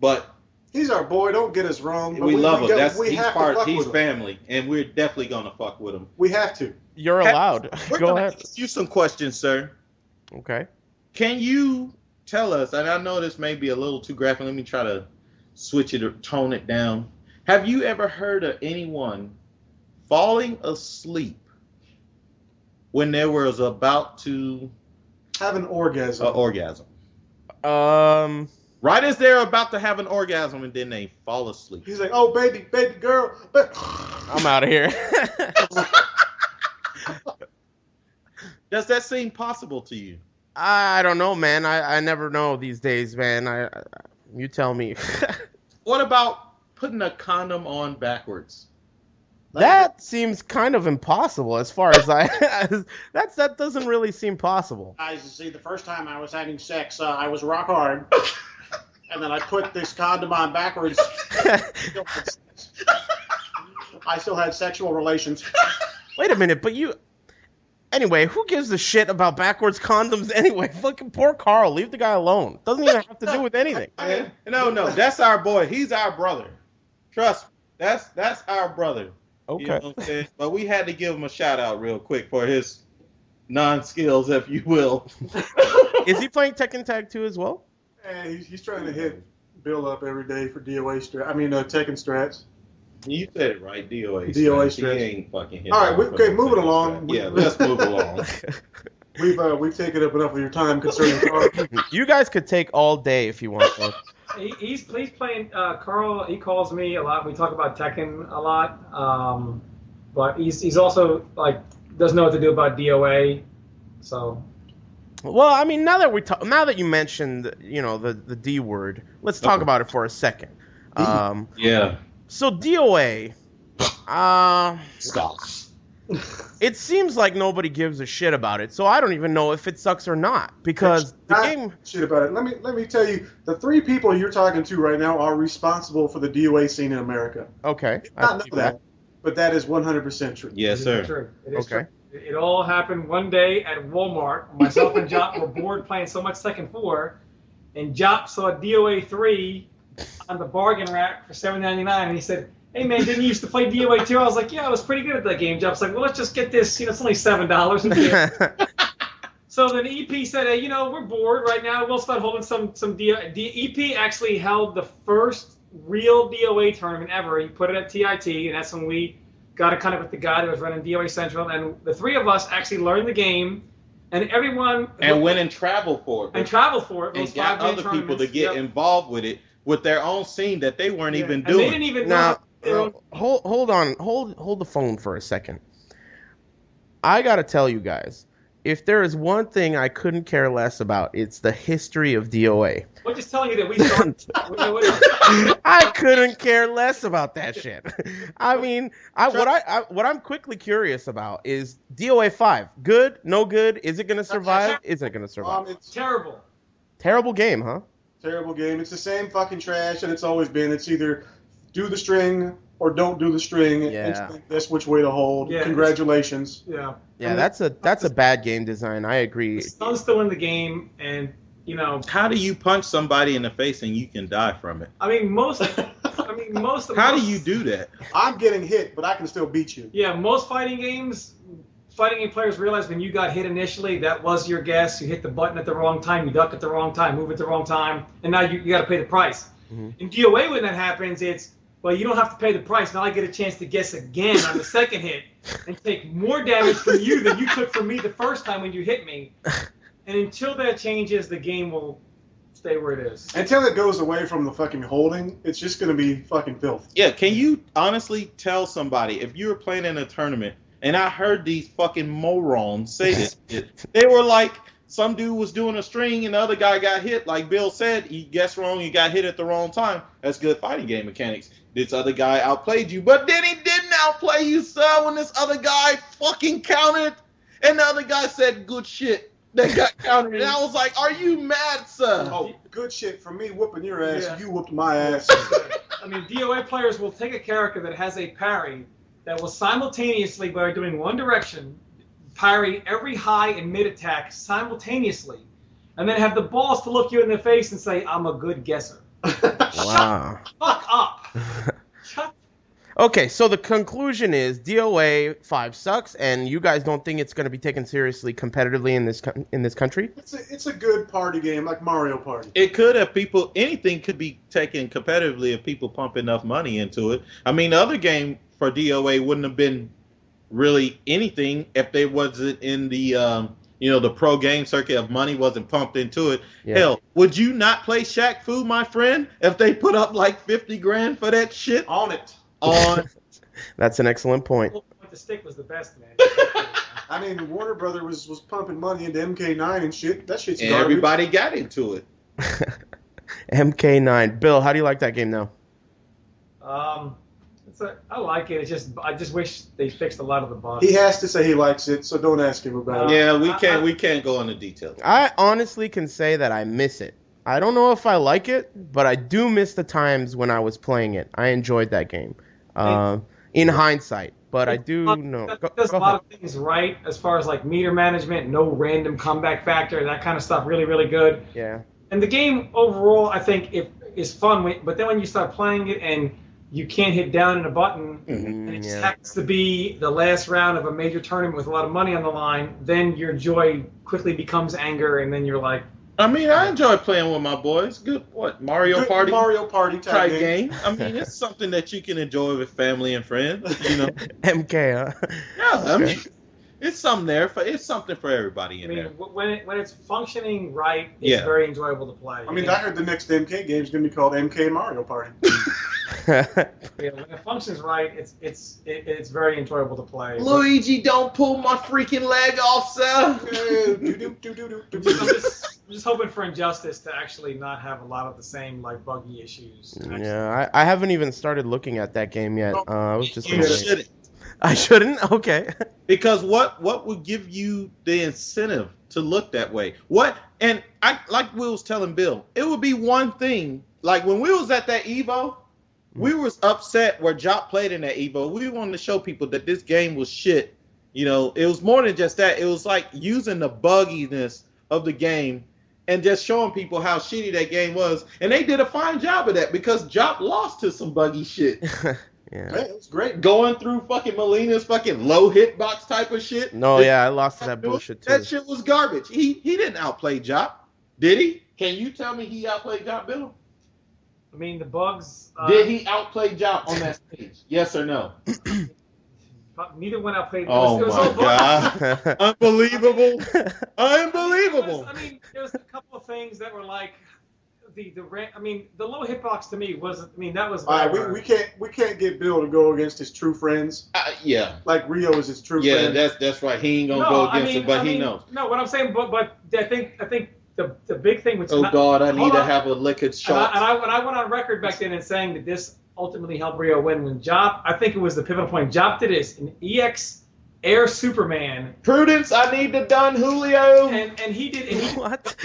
but He's our boy. Don't get us wrong. But we love him. He's He's family, and we're definitely gonna fuck with him. We have to. You're allowed. We're Go gonna ahead. ask you some questions, sir. Okay. Can you tell us? And I know this may be a little too graphic. Let me try to switch it or tone it down. Have you ever heard of anyone falling asleep when they was about to Have an orgasm. orgasm? Right. Right as they're about to have an orgasm, and then they fall asleep. He's like, oh, baby girl. I'm out of here. Does that seem possible to you? I don't know, man. I never know these days, man. You tell me. What about putting a condom on backwards? That seems kind of impossible as far as that doesn't really seem possible. I see. The first time I was having sex, I was rock hard, and then I put this condom on backwards. I still had sexual relations. Wait a minute, but you. Anyway, who gives a shit about backwards condoms anyway? Fucking poor Carl. Leave the guy alone. Doesn't even have to do with anything. No, that's our boy. He's our brother. Trust me, that's our brother. Okay. You know what I'm saying? But we had to give him a shout out real quick for his non-skills, if you will. Is he playing Tekken Tag 2 as well? And he's trying to hit Bill up every day for DOA Tekken strats. You said it right, DOA. DOA He strats. ain't fucking hitting. All right, him moving for the along. strat. Yeah, let's move along. We've taken up enough of your time concerning Carl. You guys could take all day if you want to. He's playing Carl. He calls me a lot. We talk about Tekken a lot. But he's also like doesn't know what to do about DOA. So. Well, I mean, now that you mentioned, the D word, let's talk about it for a second. Yeah. So DOA, Stop. it seems like nobody gives a shit about it. So I don't even know if it sucks or not because the game. Shit about it. Let me tell you, the three people you're talking to right now are responsible for the DOA scene in America. Okay. I know that, but that is 100% true. Yes, sir. True. It is Okay. true. It all happened one day at Walmart. Myself and Jop were bored playing so much Tekken 4, and Jop saw DOA 3 on the bargain rack for $7.99, and he said, "Hey man, didn't you used to play DOA 2?" I was like, "Yeah, I was pretty good at that game." Jop's like, "Well, let's just get this. It's only $7." So then EP said, "Hey, we're bored right now. We'll start holding some DOA." EP actually held the first real DOA tournament ever. He put it at TIT, and that's when we got a kind of with the guy that was running DOA Central, and the three of us actually learned the game, and everyone went and traveled for it. And traveled for it. And got other people to get involved with it with their own scene that they weren't even doing. And they didn't even Now, know. hold on. Hold the phone for a second. I got to tell you guys, if there is one thing I couldn't care less about, it's the history of DOA. We're just telling you that we started. I couldn't care less about that shit. I mean, what I'm quickly curious about is DOA 5. Good? No good? Is it going to survive? Isn't it going to survive? It's Terrible. Terrible game, huh? terrible game. It's the same fucking trash that it's always been. It's either do the string or don't do the string Yeah. and think that's which way to hold. Yeah, Congratulations. Yeah. Yeah, And that's a bad game design. I agree. the sun's still in the game, and How do you punch somebody in the face and you can die from it? I mean most of How do you do that? I'm getting hit, but I can still beat you. Yeah, most fighting game players realize when you got hit initially, that was your guess. You hit the button at the wrong time, you duck at the wrong time, move at the wrong time, and now you got to pay the price. In DOA, when that happens, it's, well, you don't have to pay the price. Now I get a chance to guess again on the second hit and take more damage from you than you took from me the first time when you hit me. And until that changes, the game will stay where it is. Until it goes away from the fucking holding, it's just going to be fucking filth. Yeah, can you honestly tell somebody, if you were playing in a tournament, and I heard these fucking morons say this shit, they were like, some dude was doing a string and the other guy got hit, like Bill said, he guessed wrong, you got hit at the wrong time. That's good fighting game mechanics. This other guy outplayed you, but then he didn't outplay you, sir, when this other guy fucking counted, and the other guy said good shit. That got counted, and I was like, are you mad, sir? Oh, good shit. For me whooping your ass, Yeah. you whooped my ass. I mean, DOA players will take a character that has a parry that will simultaneously, by doing one direction, parry every high and mid attack simultaneously, and then have the balls to look you in the face and say, I'm a good guesser. Wow. Fuck up. Shut. Okay, so the conclusion is DOA 5 sucks, and you guys don't think it's going to be taken seriously competitively in this country? It's a good party game, like Mario Party. It could have anything could be taken competitively if people pump enough money into it. I mean, the other game for DOA wouldn't have been really anything if they wasn't in the, the pro game circuit of money wasn't pumped into it. Yeah. Hell, would you not play Shaq Fu, my friend, if they put up like 50 grand for that shit? On it. That's an excellent point. But the stick was the best, man. I mean, Warner Brother was pumping money into MK9 and shit. That shit's And garbage. everybody got into it. MK9. Bill, how do you like that game now? I like it. I just wish they fixed a lot of the bugs. He has to say he likes it, so don't ask him about it. Yeah, we can't go into details. I honestly can say that I miss it. I don't know if I like it, but I do miss the times when I was playing it. I enjoyed that game. In hindsight, but I do know. It does a lot of things right as far as like meter management, no random comeback factor, that kind of stuff. Really, really good. Yeah. And the game overall, I think, is fun. But then when you start playing it and you can't hit down in a button, and it just happens to be the last round of a major tournament with a lot of money on the line, then your joy quickly becomes anger, and then you're like. I mean, I enjoy playing with my boys. Good, Mario Party type game. I mean, it's something that you can enjoy with family and friends. MK, huh? Yeah, I mean, it's something there it's something for everybody in there. When it's functioning right, it's very enjoyable to play. I mean, I heard the next MK game is going to be called MK Mario Party. When it functions right, it's very enjoyable to play. Luigi, don't pull my freaking leg off, sir. I'm just hoping for Injustice to actually not have a lot of the same like buggy issues. Yeah, I haven't even started looking at that game yet. I was just. You shouldn't. I shouldn't? Okay. Because what would give you the incentive to look that way? And I like Will was telling Bill, it would be one thing. Like when we was at that Evo, we was upset where JOP played in that Evo. We wanted to show people that this game was shit. It was more than just that. It was like using the bugginess of the game and just showing people how shitty that game was. And they did a fine job of that because JOP lost to some buggy shit. Yeah. Man, it's great. Going through fucking Molina's fucking low hitbox type of shit. No, yeah, I lost to that bullshit too. That shit was garbage. He didn't outplay JOP, did he? Can you tell me he outplayed JOP, Bill? I mean, the bugs. Did he outplay JOP on that stage? Yes or no? Neither one outplayed. Oh my god! Unbelievable! Unbelievable! I mean, there was a couple of things that were like the low hitbox to me was. I mean, that was. All right, we can't get Bill to go against his true friends. Yeah. Like Rio is his true friend. Yeah, that's right. He ain't gonna go against him, but he knows. No, what I'm saying, but I think the big thing was. Oh God, I need to have a liquid shot. And I went on record back then and saying that this ultimately helped Rio win when JOP. I think it was the pivotal point. JOP did this in EX Air Superman. Prudence, I need to done Julio. And he did. And he, What?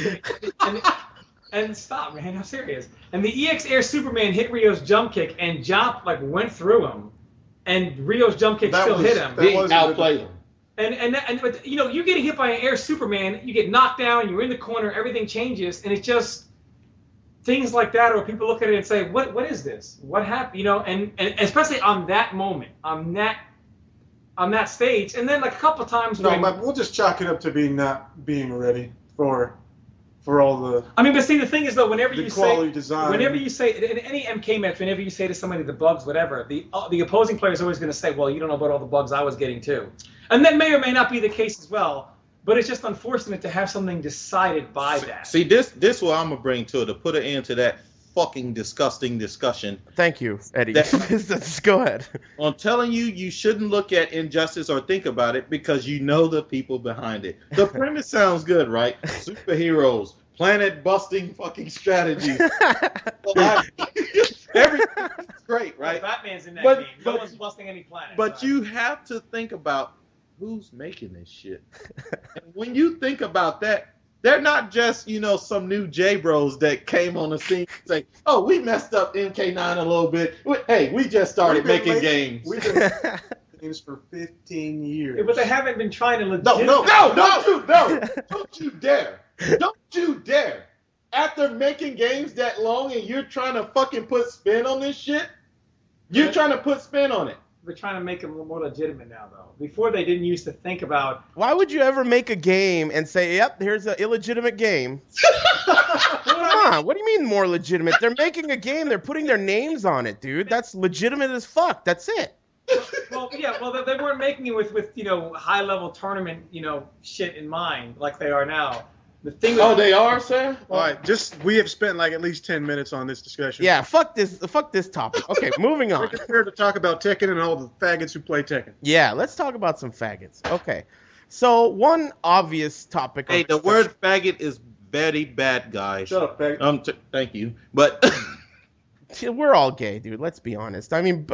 And stop, man. I'm serious. And the EX Air Superman hit Rio's jump kick, and JOP like went through him, and Rio's jump kick still hit him. He outplayed him. But you know, you're getting hit by an Air Superman, you get knocked down, you're in the corner, everything changes, and it's just things like that where people look at it and say, what is this? What happened? You know, and especially on that moment, on that stage, and then like a couple times. No, but we'll just chalk it up to not being ready for all the. I mean, but see, the thing is though, whenever you say in any MK match, whenever you say to somebody the bugs, whatever, the opposing player is always going to say, well, you don't know about all the bugs I was getting too, and that may or may not be the case as well. But it's just unfortunate to have something decided by that. See, this what I'm gonna bring to put an end to that fucking disgusting discussion. Thank you, Eddie. Go ahead. I'm telling you, you shouldn't look at injustice or think about it because you know the people behind it. The premise sounds good, right? Superheroes, planet-busting fucking strategies. Everything's great, right? Batman's in that game. No one's busting any planets. But you have to think about who's making this shit. And when you think about that, they're not just, some new J-Bros that came on the scene and say, oh, we messed up MK9 a little bit. Hey, we just started making games. We've been making games for 15 years. Yeah, but they haven't been trying to legit. No, don't you dare. Don't you dare. After making games that long and you're trying to fucking put spin on this shit, you're trying to put spin on it. We're trying to make them more legitimate now, though. Before, they didn't used to think about. Why would you ever make a game and say, yep, here's an illegitimate game? Come on, what do you mean more legitimate? They're making a game, they're putting their names on it, dude. That's legitimate as fuck. That's it. Well, they weren't making it with high-level tournament, shit in mind like they are now. They are, sir? All right, we have spent like at least 10 minutes on this discussion. Yeah, fuck this topic. Okay, moving on. We're here to talk about Tekken and all the faggots who play Tekken. Yeah, let's talk about some faggots. Okay, so one obvious topic. Hey, the word faggot is very bad, guys. Shut up, faggot. Thank you, but we're all gay, dude. Let's be honest. I mean,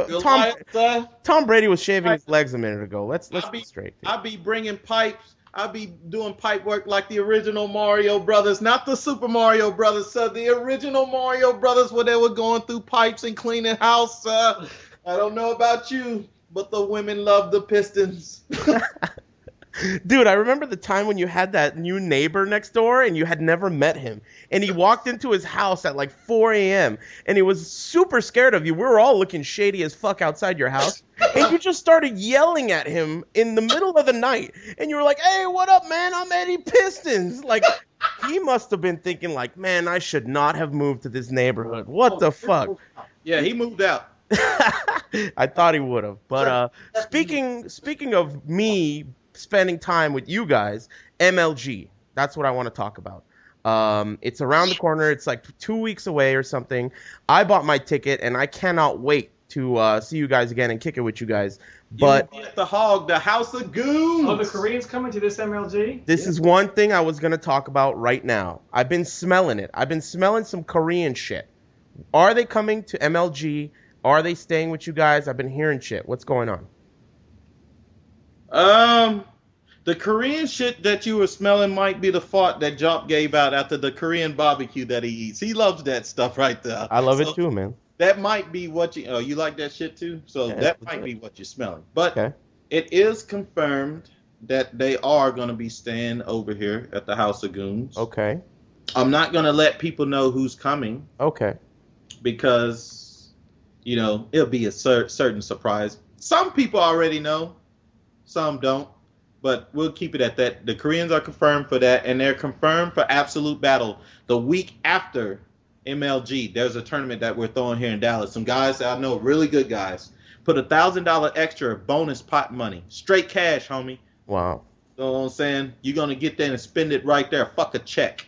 Tom Brady was shaving his legs a minute ago. Let's be straight. Dude. I'll be bringing pipes. I'll be doing pipe work like the original Mario Brothers, not the Super Mario Brothers, sir. The original Mario Brothers where they were going through pipes and cleaning house, sir. I don't know about you, but the women love the Pistons. Dude, I remember the time when you had that new neighbor next door and you had never met him. And he walked into his house at like 4 a.m. and he was super scared of you. We were all looking shady as fuck outside your house. And you just started yelling at him in the middle of the night. And you were like, hey, what up, man? I'm Eddy Pistons. Like, he must have been thinking like, man, I should not have moved to this neighborhood. What the fuck? Yeah, he moved out. I thought he would have. But speaking of me spending time with you guys, MLG. That's what I want to talk about. It's around the corner. It's like 2 weeks away or something. I bought my ticket, and I cannot wait to see you guys again and kick it with you guys. But the House of Goons. Oh, the Koreans coming to this MLG? This is one thing I was going to talk about right now. I've been smelling it. I've been smelling some Korean shit. Are they coming to MLG? Are they staying with you guys? I've been hearing shit. What's going on? The Korean shit that you were smelling might be the fart that JOP gave out after the Korean barbecue that he eats. He loves that stuff right there. I love it too, man. That might be what you like that shit too? So yeah, that might be what you're smelling. But It is confirmed that they are going to be staying over here at the House of Goons. Okay. I'm not going to let people know who's coming. Okay. Because, it'll be a certain surprise. Some people already know. Some don't, but we'll keep it at that. The Koreans are confirmed for that, and they're confirmed for Absolute Battle the week after MLG. There's a tournament that we're throwing here in Dallas. Some guys that I know, really good guys, put $1,000 extra bonus pot money, straight cash, homie. Wow. You know what I'm saying? You're gonna get there and spend it right there. Fuck a check.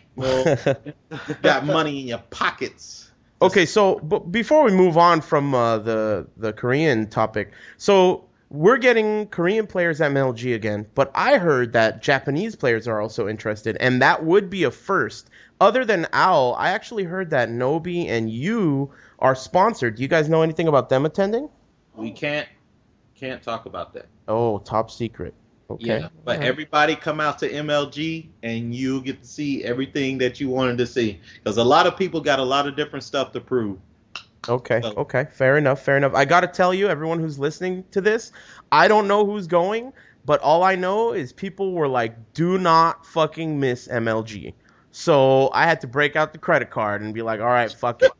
Got money in your pockets. Okay, so before we move on from the Korean topic, so we're getting Korean players at MLG again, but I heard that Japanese players are also interested, and that would be a first. Other than Owl, I actually heard that Nobi and you are sponsored. Do you guys know anything about them attending? We can't talk about that. Oh, top secret. Okay. Yeah, but Alright. everybody come out to MLG and you get to see everything that you wanted to see. Because a lot of people got a lot of different stuff to prove. Okay, So, okay, fair enough, fair enough. I gotta tell you, everyone who's listening to this, I don't know who's going, but all I know is people were like, do not fucking miss MLG. So I had to break out the credit card and be like, all right, fuck it,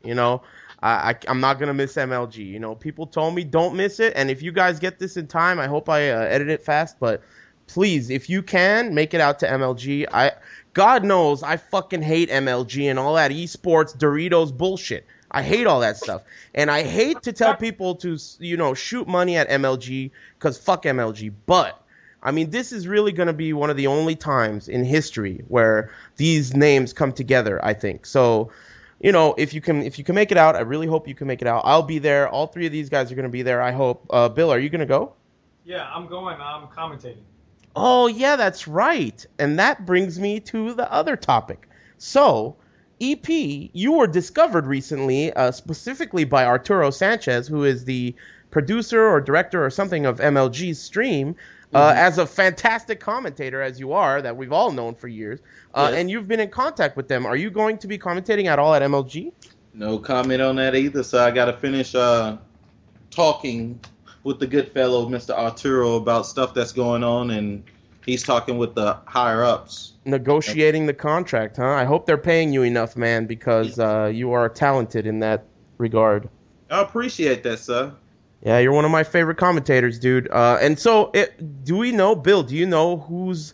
I'm not gonna miss MLG. People told me don't miss it, and if you guys get this in time, I hope I edit it fast, but please, if you can, make it out to MLG. God knows I fucking hate MLG and all that esports Doritos bullshit. I hate all that stuff. And I hate to tell people to, shoot money at MLG because fuck MLG. But, I mean, this is really going to be one of the only times in history where these names come together, I think. So, if you can make it out, I really hope you can make it out. I'll be there. All three of these guys are going to be there, I hope. Bill, are you going to go? Yeah, I'm going. I'm commentating. Oh, yeah, that's right. And that brings me to the other topic. So, EP, you were discovered recently, specifically by Arturo Sanchez, who is the producer or director or something of MLG's stream, as a fantastic commentator, as you are, that we've all known for years. Yes. And you've been in contact with them. Are you going to be commentating at all at MLG? no comment on that either. So I got to finish talking with the good fellow, Mr. Arturo, about stuff that's going on, and he's talking with the higher ups. Negotiating the contract, huh? I hope they're paying you enough, man, because you are talented in that regard. I appreciate that, sir. Yeah, you're one of my favorite commentators, dude. And so, do we know, Bill, do you know who's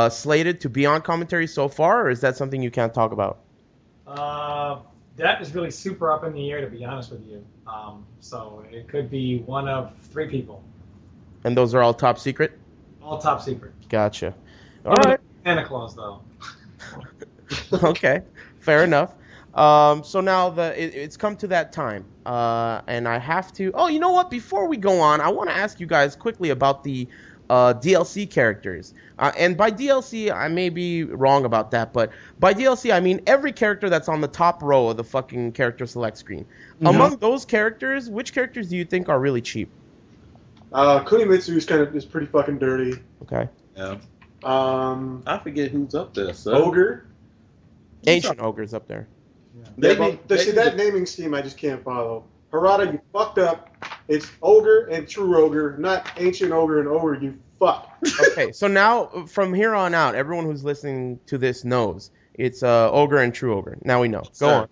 slated to be on commentary so far, or is that something you can't talk about? That is really super up in the air, to be honest with you. So it could be one of 3 people. And those are all top secret? All top secret. Gotcha. All right. Santa Claus, though. Okay, fair enough. So now it's come to that time, and I have to. Oh, you know what? Before we go on, I want to ask you guys quickly about the DLC characters. And by DLC, I may be wrong about that, but by DLC, I mean every character that's on the top row of the fucking character select screen. Mm-hmm. Among those characters, which characters do you think are really cheap? Kunimitsu is pretty fucking dirty. Okay. Yeah. I forget who's up there, sir. Ogre. Ancient Ogre's up there. That naming scheme I just can't follow. Harada, you fucked up. It's Ogre and True Ogre, not Ancient Ogre and Ogre, you fuck. Okay, so now, from here on out, everyone who's listening to this knows it's Ogre and True Ogre. Now we know. Go on.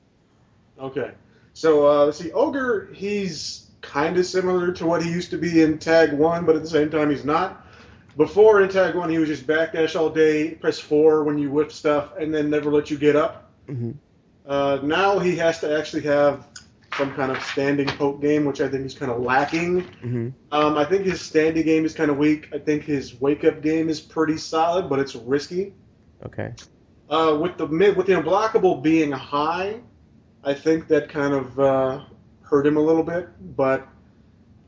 Okay. So, let's see. Ogre, he's kind of similar to what he used to be in Tag 1, but at the same time he's not. Before in Tag 1, he was just backdash all day, press 4 when you whip stuff, and then never let you get up. Mm-hmm. Now he has to actually have some kind of standing poke game, which I think is kind of lacking. Mm-hmm. I think his standing game is kind of weak. I think his wake-up game is pretty solid, but it's risky. Okay. With the unblockable being high, I think that kind of hurt him a little bit. But,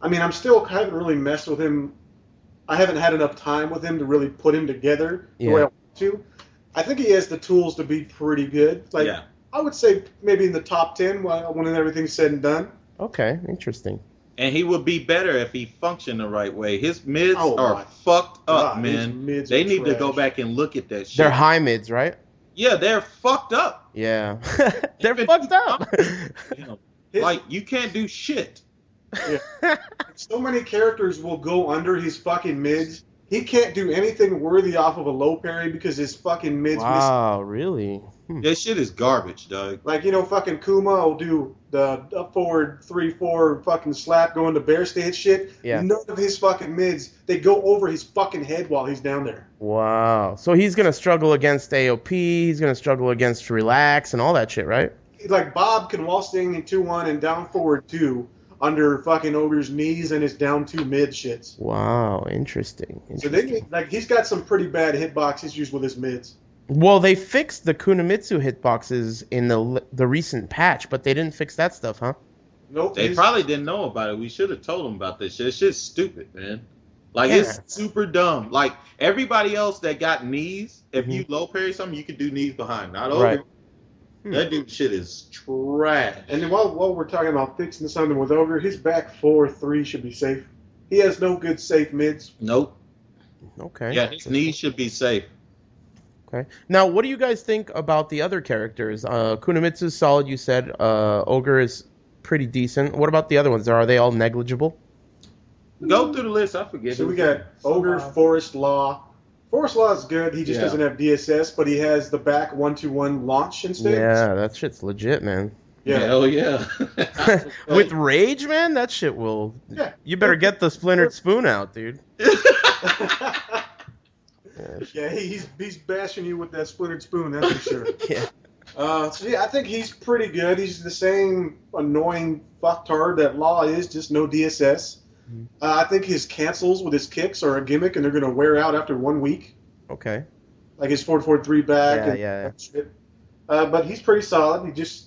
I mean, I haven't really messed with him. I haven't had enough time with him to really put him together the way I want to. I think he has the tools to be pretty good. I would say maybe in the top 10 when everything's said and done. Okay, interesting. And he would be better if he functioned the right way. His mids are fucked up, man. They need to go back and look at that shit. They're high mids, right? Yeah, they're fucked up. Yeah. They're fucked up. Like, you can't do shit. Yeah. So many characters will go under his fucking mids. He can't do anything worthy off of a low parry because his fucking mids Wow, really? That shit is garbage, dog. Like, fucking Kuma will do the up forward 3-4 fucking slap going to bear stance shit. Yeah. None of his fucking mids, they go over his fucking head while he's down there. Wow. So he's going to struggle against AOP, he's going to struggle against Relax and all that shit, right? Like, Bob can wall standing 2-1 and down forward 2 under fucking Ogre's knees and his down 2 mid shits. Wow, interesting. So he's got some pretty bad hitbox issues with his mids. Well, they fixed the Kunimitsu hitboxes in the recent patch, but they didn't fix that stuff, huh? Nope. They probably didn't know about it. We should have told them about this shit. It's just stupid, man. Like, it's super dumb. Like, everybody else that got knees, if you low parry something, you can do knees behind. Not over. Right. That dude shit is trash. And then while we're talking about fixing something with Ogre, his back 4-3 should be safe. He has no good safe mids. Nope. Okay. Yeah, his knees should be safe. Okay. Now, what do you guys think about the other characters? Kunamitsu's solid, you said. Ogre is pretty decent. What about the other ones? Are they all negligible? Go through the list. I forget. So we got Ogre, Forest Law. Forest Law is good. He just doesn't have DSS, but he has the back 1-2-1 launch instead. Yeah, that shit's legit, man. Yeah. Hell yeah. With Rage, man, that shit will... Yeah. You better get the splintered spoon out, dude. Yeah, he's bashing you with that splintered spoon, that's for sure. Yeah. So yeah, I think he's pretty good. He's the same annoying fucktard that Law is, just no DSS. I think his cancels with his kicks are a gimmick, and they're going to wear out after 1 week. Okay. Like his 4-4-3 back. Yeah. Shit. But he's pretty solid. He just...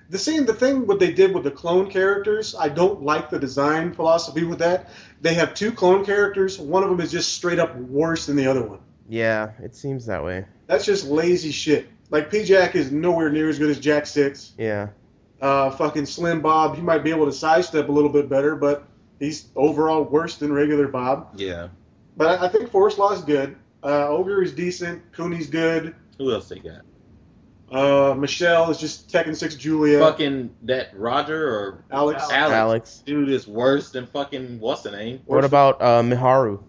The thing what they did with the clone characters, I don't like the design philosophy with that. They have 2 clone characters. One of them is just straight up worse than the other one. Yeah, it seems that way. That's just lazy shit. Like, P-Jack is nowhere near as good as Jack 6. Yeah. Fucking Slim Bob, he might be able to sidestep a little bit better, but he's overall worse than regular Bob. Yeah. But I think Forest Law is good. Ogre is decent. Cooney's good. Who else they got? Michelle is just Tekken 6 Julia. Fucking that Roger or Alex. Alex. Dude is worse than fucking what's the name? What about Miharu?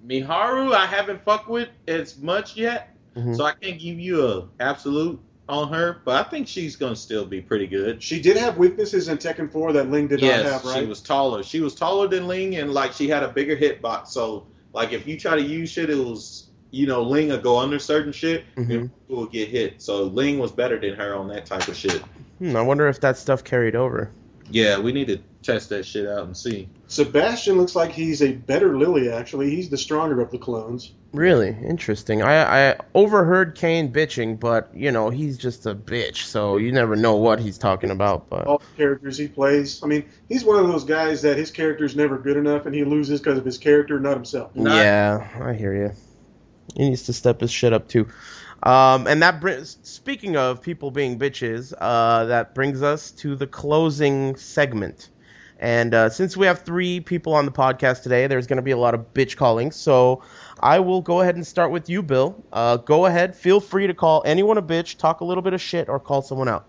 Miharu, I haven't fucked with as much yet, so I can't give you a absolute on her, but I think she's gonna still be pretty good. She did have weaknesses in Tekken 4 that Ling did not have, right? She was taller. She was taller than Ling, and like she had a bigger hitbox. So like if you try to use shit, it was Ling will go under certain shit, and people will get hit. So Ling was better than her on that type of shit. I wonder if that stuff carried over. Yeah, we need to test that shit out and see. Sebastian looks like he's a better Lily, actually. He's the stronger of the clones. Really? Interesting. I overheard Kane bitching, but, he's just a bitch, so you never know what he's talking about. But all the characters he plays. I mean, he's one of those guys that his character's never good enough, and he loses because of his character, not himself. Yeah, I hear you. He needs to step his shit up, too. And speaking of people being bitches, that brings us to the closing segment. And since we have 3 people on the podcast today, there's going to be a lot of bitch calling. So I will go ahead and start with you, Bill. Go ahead. Feel free to call anyone a bitch, talk a little bit of shit, or call someone out.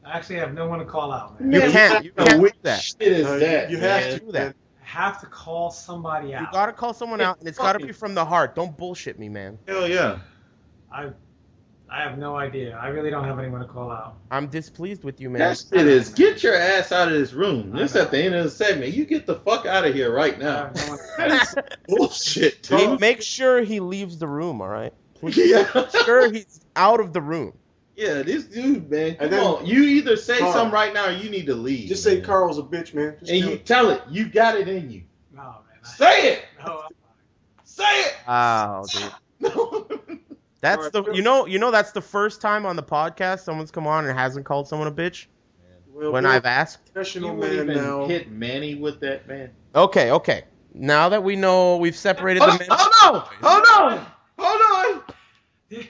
I actually have no one to call out, man. You can't do that. Shit is that? You man? have to do that. I have to call somebody out. You got to call someone out, and it's got to be from the heart. Don't bullshit me, man. Hell yeah. I have no idea. I really don't have anyone to call out. I'm displeased with you, man. That shit is, get your ass out of this room. This at the end of the segment. You get the fuck out of here right now. That's bullshit, dude. Make sure he leaves the room, all right? Please. Yeah. Make sure he's out of the room. Yeah, this dude, man. Come And then- on. You either say Carl. something right now or you need to leave. Just say man. Carl's a bitch, man. Just And do you it. tell it. You got it in you. No, man. Say it. No, Say it. Oh, dude. No. That's the that's the first time on the podcast someone's come on and hasn't called someone a bitch Well, when we're I've asked. You professional wouldn't man even now. hit Manny with that, man. Okay. Now that we know we've separated the men. Hold on.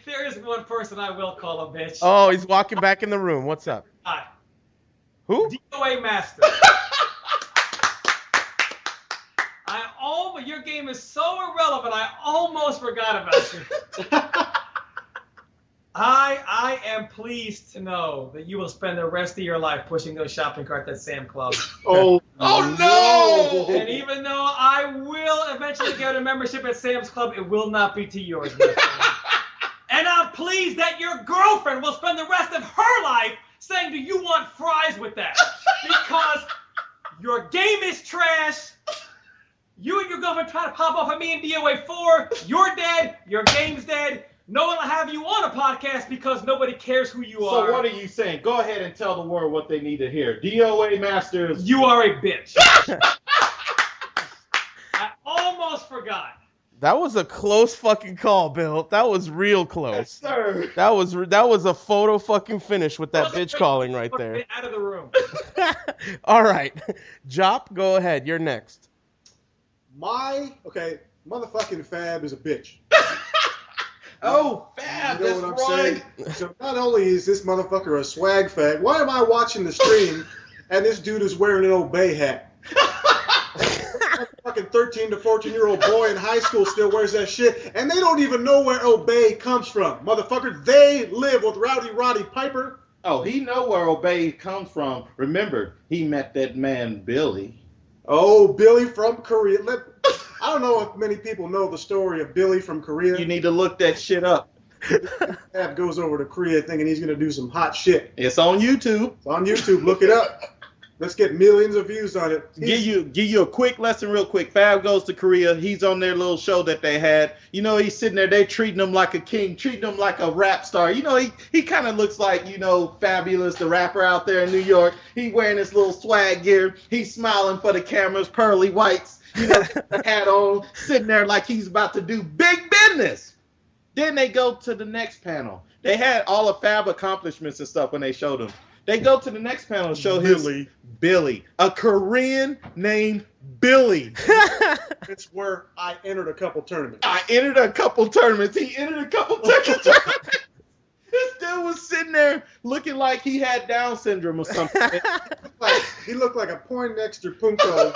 there is one person I will call a bitch. Oh, he's walking back in the room. What's up? Hi. Who? DOA Master. Your game is so irrelevant, I almost forgot about you. I am pleased to know that you will spend the rest of your life pushing those shopping carts at Sam Club. Oh no! And even though I will eventually get a membership at Sam's Club, it will not be to yours, my friend. And I'm pleased that your girlfriend will spend the rest of her life saying, do you want fries with that? Because your game is trash. You and your girlfriend try to pop off at me in DOA 4. You're dead. Your game's dead. No one will have you on a podcast because nobody cares who you are. So what are you saying? Go ahead and tell the world what they need to hear. DOA Masters. You are a bitch. I almost forgot. That was a close fucking call, Bill. That was real close. Yes, sir. That was a photo fucking finish with that bitch calling right there. Get out of the room. All right. JOP, go ahead. You're next. Motherfucking Fab is a bitch. Oh, Fab, You know what I'm that's right. saying? So not only is this motherfucker a swag fag, why am I watching the stream and this dude is wearing an Obey hat? Motherfucker fucking 13 to 14-year-old boy in high school still wears that shit, and they don't even know where Obey comes from. Motherfucker, they live with Rowdy Roddy Piper. Oh, he know where Obey comes from. Remember, he met that man Billy. Oh, Billy from Korea. I don't know if many people know the story of Billy from Korea. You need to look that shit up. Fab goes over to Korea thinking he's going to do some hot shit. It's on YouTube. It's on YouTube. Look it up. Let's get millions of views on it. Give you a quick lesson real quick. Fab goes to Korea. He's on their little show that they had. You know, he's sitting there. They treating him like a king, treating him like a rap star. You know, he kind of looks like, you know, Fabulous, the rapper out there in New York. He wearing his little swag gear. He's smiling for the cameras, pearly whites, you know, hat on, sitting there like he's about to do big business. Then they go to the next panel. They had all of Fab accomplishments and stuff when they showed him. They go to the next panel and show Billy, a Korean named Billy. It's where I entered a couple tournaments. He entered a couple Tekken tournaments. This dude was sitting there looking like he had Down syndrome or something. He looked like a Poindexter Punko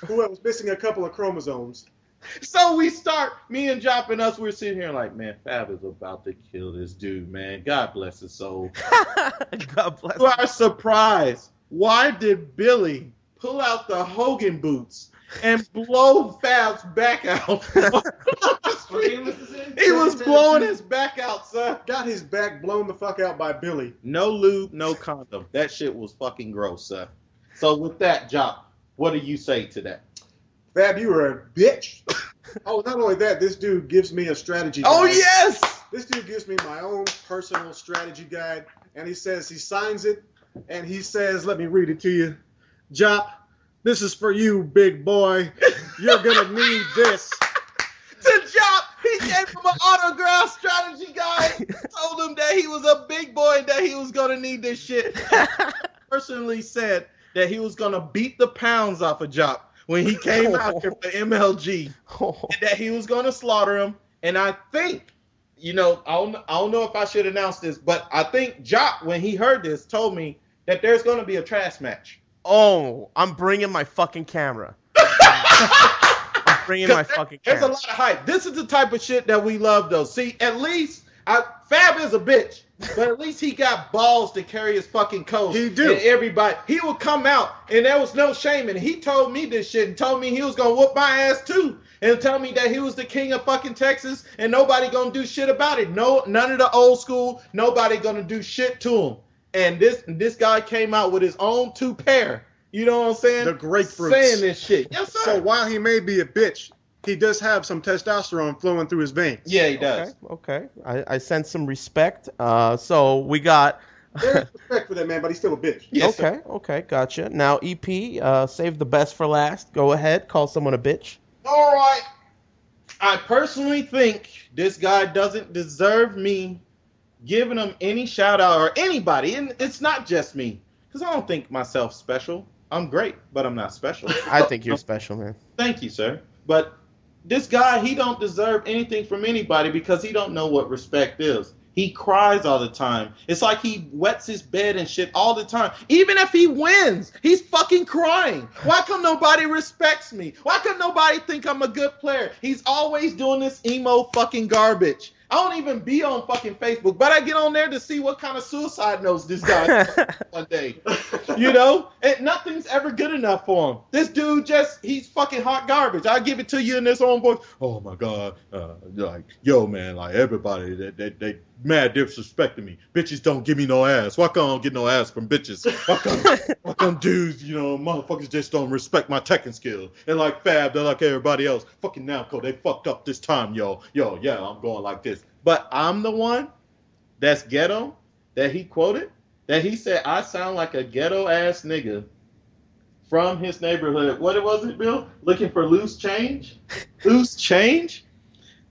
who was missing a couple of chromosomes. So we start, me and Jop and us, we're sitting here like, man, Fab is about to kill this dude, man. God bless his soul. God bless. To our surprise, why did Billy pull out the Hogan boots and blow Fab's back out? He was blowing his back out, son. Got his back blown the fuck out by Billy. No lube, no condom. That shit was fucking gross, son. So with that, Jop, what do you say to that? Fab, you are a bitch. Oh, not only that, this dude gives me a strategy guide. Oh, yes! This dude gives me my own personal strategy guide, and he says, he signs it, and he says, let me read it to you. Jop, this is for you, big boy. You're going to need this. To Jop, he gave him an autograph strategy guide, told him that he was a big boy and that he was going to need this shit. Personally said that he was going to beat the pounds off of Jop when he came out here for MLG, and that he was going to slaughter him. And I think, you know, I don't know if I should announce this, but I think Jop, when he heard this, told me that there's going to be a trash match. Oh, I'm bringing my fucking camera. I'm bringing my fucking camera. There's a lot of hype. This is the type of shit that we love, though. See, at least Fab is a bitch, but at least he got balls to carry his fucking coat. He do. And everybody, he would come out, and there was no shame. And he told me this shit and told me he was going to whoop my ass, too. And tell me that he was the king of fucking Texas, and nobody going to do shit about it. No, none of the old school, nobody going to do shit to him. And this guy came out with his own 2 pair. You know what I'm saying? The grapefruits. Saying this shit. Yes, sir. So while he may be a bitch, he does have some testosterone flowing through his veins. Yeah, he does. Okay. I sense some respect. So we got. There is respect for that man, but he's still a bitch. Yes, Okay, gotcha. Now, EP, save the best for last. Go ahead, call someone a bitch. All right. I personally think this guy doesn't deserve me giving him any shout out or anybody. And it's not just me, because I don't think myself special. I'm great, but I'm not special. I think you're special, man. Thank you, sir. But this guy, he don't deserve anything from anybody because he don't know what respect is. He cries all the time. It's like he wets his bed and shit all the time. Even if he wins, he's fucking crying. Why come nobody respects me? Why come nobody think I'm a good player? He's always doing this emo fucking garbage. I don't even be on fucking Facebook, but I get on there to see what kind of suicide notes this guy one day. You know? And nothing's ever good enough for him. This dude he's fucking hot garbage. I'll give it to you in this own voice. Oh my God. Like, yo, man, like everybody, they mad disrespecting me. Bitches don't give me no ass. Why come I don't get no ass from bitches? Why come dudes, you know, motherfuckers just don't respect my Tekken skill? And like Fab, they're like everybody else. Fucking Namco, they fucked up this time, yo. Yo, yeah, I'm going like this. But I'm the one that's ghetto, that he quoted, that he said, I sound like a ghetto-ass nigga from his neighborhood. What was it, Bill? Looking for loose change? Loose change?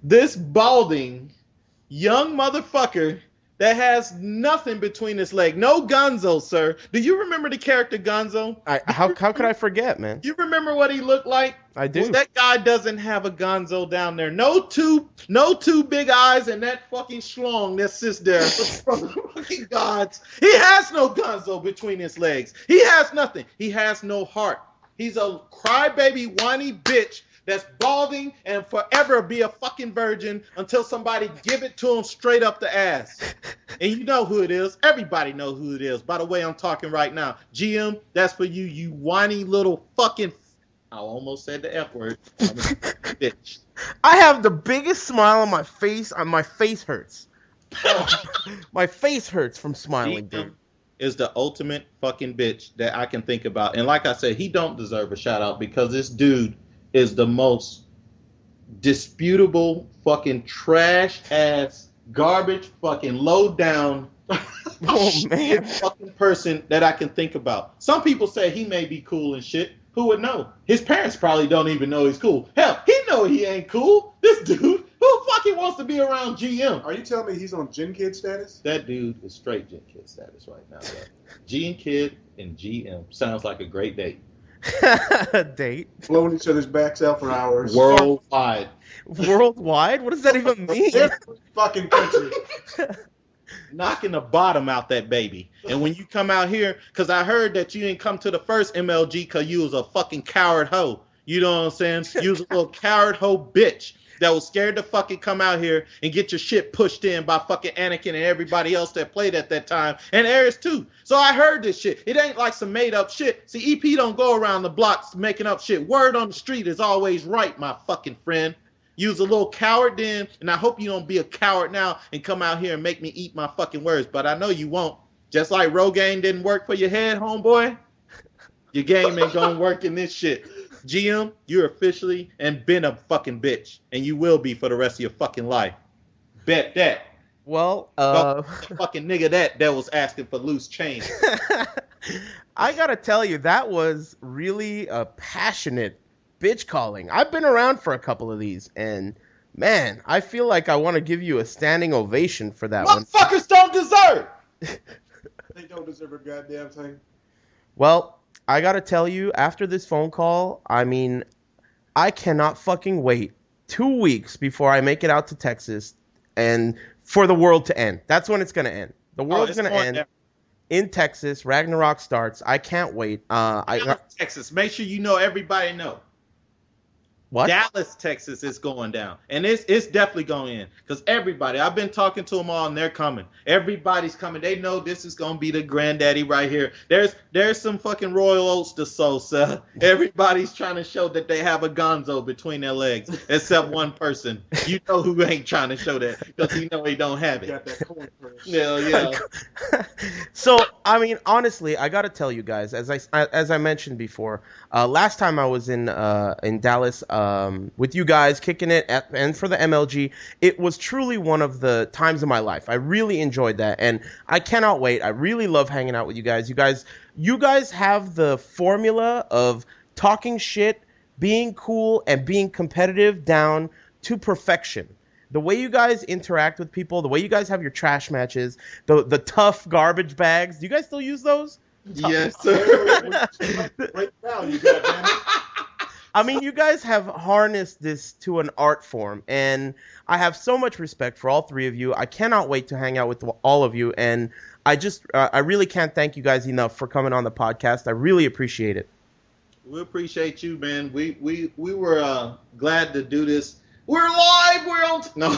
This balding young motherfucker that has nothing between his leg. No Gonzo, sir. Do you remember the character Gonzo? How could I forget, man? You remember what he looked like? I do. Well, that guy doesn't have a Gonzo down there. No two big eyes and that fucking schlong that sits there from fucking gods. He has no Gonzo between his legs. He has nothing. He has no heart. He's a crybaby, whiny bitch that's balding and forever be a fucking virgin until somebody give it to him straight up the ass. And you know who it is. Everybody knows who it is. By the way, I'm talking right now. GM, that's for you, you whiny little fucking... I almost said the F word. I'm a bitch. I have the biggest smile on my face. My face hurts. My face hurts from smiling, dude. Is the ultimate fucking bitch that I can think about. And like I said, he don't deserve a shout out because this dude is the most disputable fucking trash ass garbage fucking low down fucking person that I can think about. Some people say he may be cool and shit. Who would know? His parents probably don't even know he's cool. Hell, he know he ain't cool. This dude, who fucking wants to be around GM? Are you telling me he's on Gen Kid status? That dude is straight Gen Kid status right now. Gen Kid and GM sounds like a great date. Date? Blowing each other's backs out for hours. Worldwide. Worldwide? What does that even mean? Every fucking country. Knocking the bottom out that baby. And when you come out here, because I heard that you didn't come to the first MLG because you was a fucking coward hoe. You know what I'm saying? You was a little coward hoe bitch that was scared to fucking come out here and get your shit pushed in by fucking Anakin and everybody else that played at that time. And Ares too. So I heard this shit. It ain't like some made up shit. See, EP don't go around the blocks making up shit. Word on the street is always right, my fucking friend. You was a little coward then, and I hope you don't be a coward now and come out here and make me eat my fucking words. But I know you won't. Just like Rogaine didn't work for your head, homeboy, your game ain't gonna work in this shit. GM, you're officially and been a fucking bitch, and you will be for the rest of your fucking life. Bet that. Well, fucking nigga that was asking for loose change. I gotta tell you, that was really a passionate bitch calling. I've been around for a couple of these, and man, I feel like I want to give you a standing ovation for that one. Motherfuckers don't deserve. They don't deserve a goddamn thing. Well, I gotta tell you, after this phone call, I mean, I cannot fucking wait 2 weeks before I make it out to Texas and for the world to end. That's when it's gonna end. The world's gonna end in Texas. Ragnarok starts. I can't wait. Texas. Make sure you know everybody know. What? Dallas, Texas is going down. And it's definitely going in. Because everybody, I've been talking to them all, and they're coming. Everybody's coming. They know this is going to be the granddaddy right here. There's some fucking royal oats to sow, sir. Everybody's trying to show that they have a gonzo between their legs, except one person. You know who ain't trying to show that, because you know he don't have it. Got that coin purse. Yeah. So, I mean, honestly, I got to tell you guys, as I mentioned before, last time I was in Dallas with you guys, kicking it, and for the MLG, it was truly one of the times of my life. I really enjoyed that, and I cannot wait. I really love hanging out with you guys. You guys have the formula of talking shit, being cool, and being competitive down to perfection. The way you guys interact with people, the way you guys have your trash matches, the tough garbage bags. Do you guys still use those? Yes, sir. Right now, you goddamn it. I mean, you guys have harnessed this to an art form, and I have so much respect for all three of you. I cannot wait to hang out with all of you, and I really can't thank you guys enough for coming on the podcast. I really appreciate it. We appreciate you, man. We were glad to do this. We're live. We're on. No,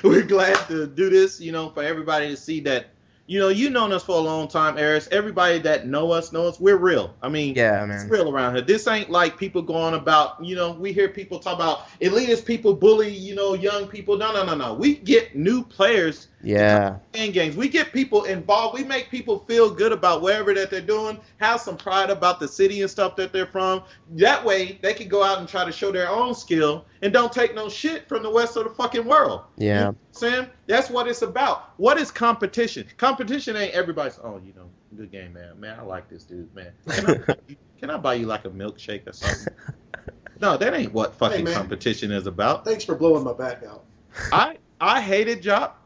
we're glad to do this. For everybody to see that. You've known us for a long time, Aris. Everybody that know us, we're real. I mean, yeah, man. It's real around here. This ain't like people going about, we hear people talk about elitist people bully, young people. No. We get new players. Yeah. In games. We get people involved. We make people feel good about whatever that they're doing, have some pride about the city and stuff that they're from. That way, they can go out and try to show their own skill and don't take no shit from the rest of the fucking world. Yeah. You know what I'm saying? That's what it's about. What is competition? Competition ain't everybody's, good game, man. Man, I like this dude, man. Can I buy you like a milkshake or something? No, that ain't what fucking competition is about. Thanks for blowing my back out. I hated JOP.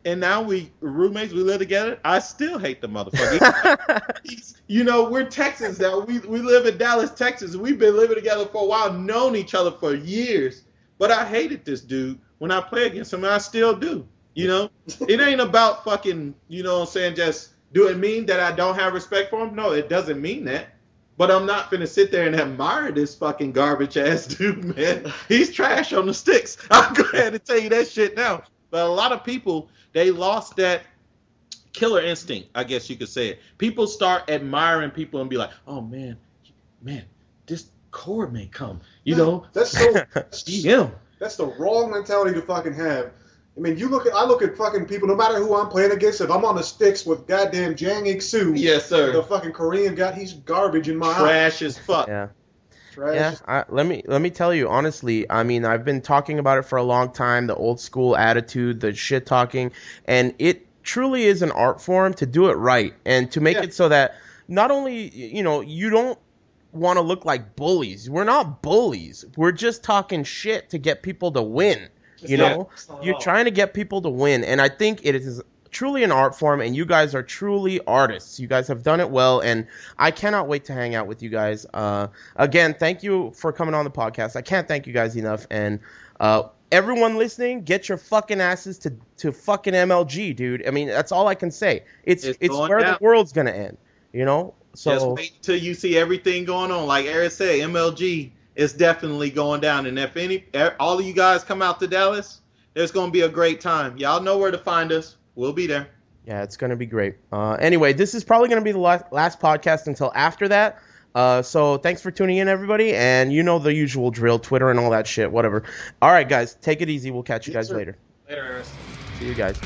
And now we roommates, we live together. I still hate the motherfucker. We're Texans now. We live in Dallas, Texas. We've been living together for a while, known each other for years. But I hated this dude when I play against him, and I still do. It ain't about fucking, just do it mean that I don't have respect for him? No, it doesn't mean that. But I'm not finna sit there and admire this fucking garbage ass dude, man. He's trash on the sticks. I'll go ahead and tell you that shit now. But a lot of people, they lost that killer instinct, I guess you could say it. People start admiring people and be like, oh man, this cord may come. You know, That's so. him. That's the wrong mentality to fucking have. I mean, I look at fucking people, no matter who I'm playing against, if I'm on the sticks with goddamn Jang Ik-soo, Yes, sir. the fucking Korean guy, he's garbage in my eyes. Trash as fuck. Yeah. Trash. Yeah, let me tell you honestly. I mean, I've been talking about it for a long time. The old school attitude, the shit talking, and it truly is an art form to do it right and to make it so that not only you don't want to look like bullies. We're not bullies. We're just talking shit to get people to win. You're trying to get people to win, and I think it is truly an art form, and you guys are truly artists. You guys have done it well, and I cannot wait to hang out with you guys. Again, thank you for coming on the podcast. I can't thank you guys enough, and everyone listening, get your fucking asses to fucking MLG, dude. I mean, that's all I can say. It's where the world's gonna end, So just wait until you see everything going on. Like Eric said, MLG is definitely going down. And if all of you guys come out to Dallas, there's going to be a great time. Y'all know where to find us. We'll be there. Yeah, it's going to be great. Anyway, this is probably going to be the last podcast until after that. So thanks for tuning in, everybody. And you know the usual drill, Twitter and all that shit, whatever. All right, guys, take it easy. We'll catch you guys later. Later, Eris. See you guys.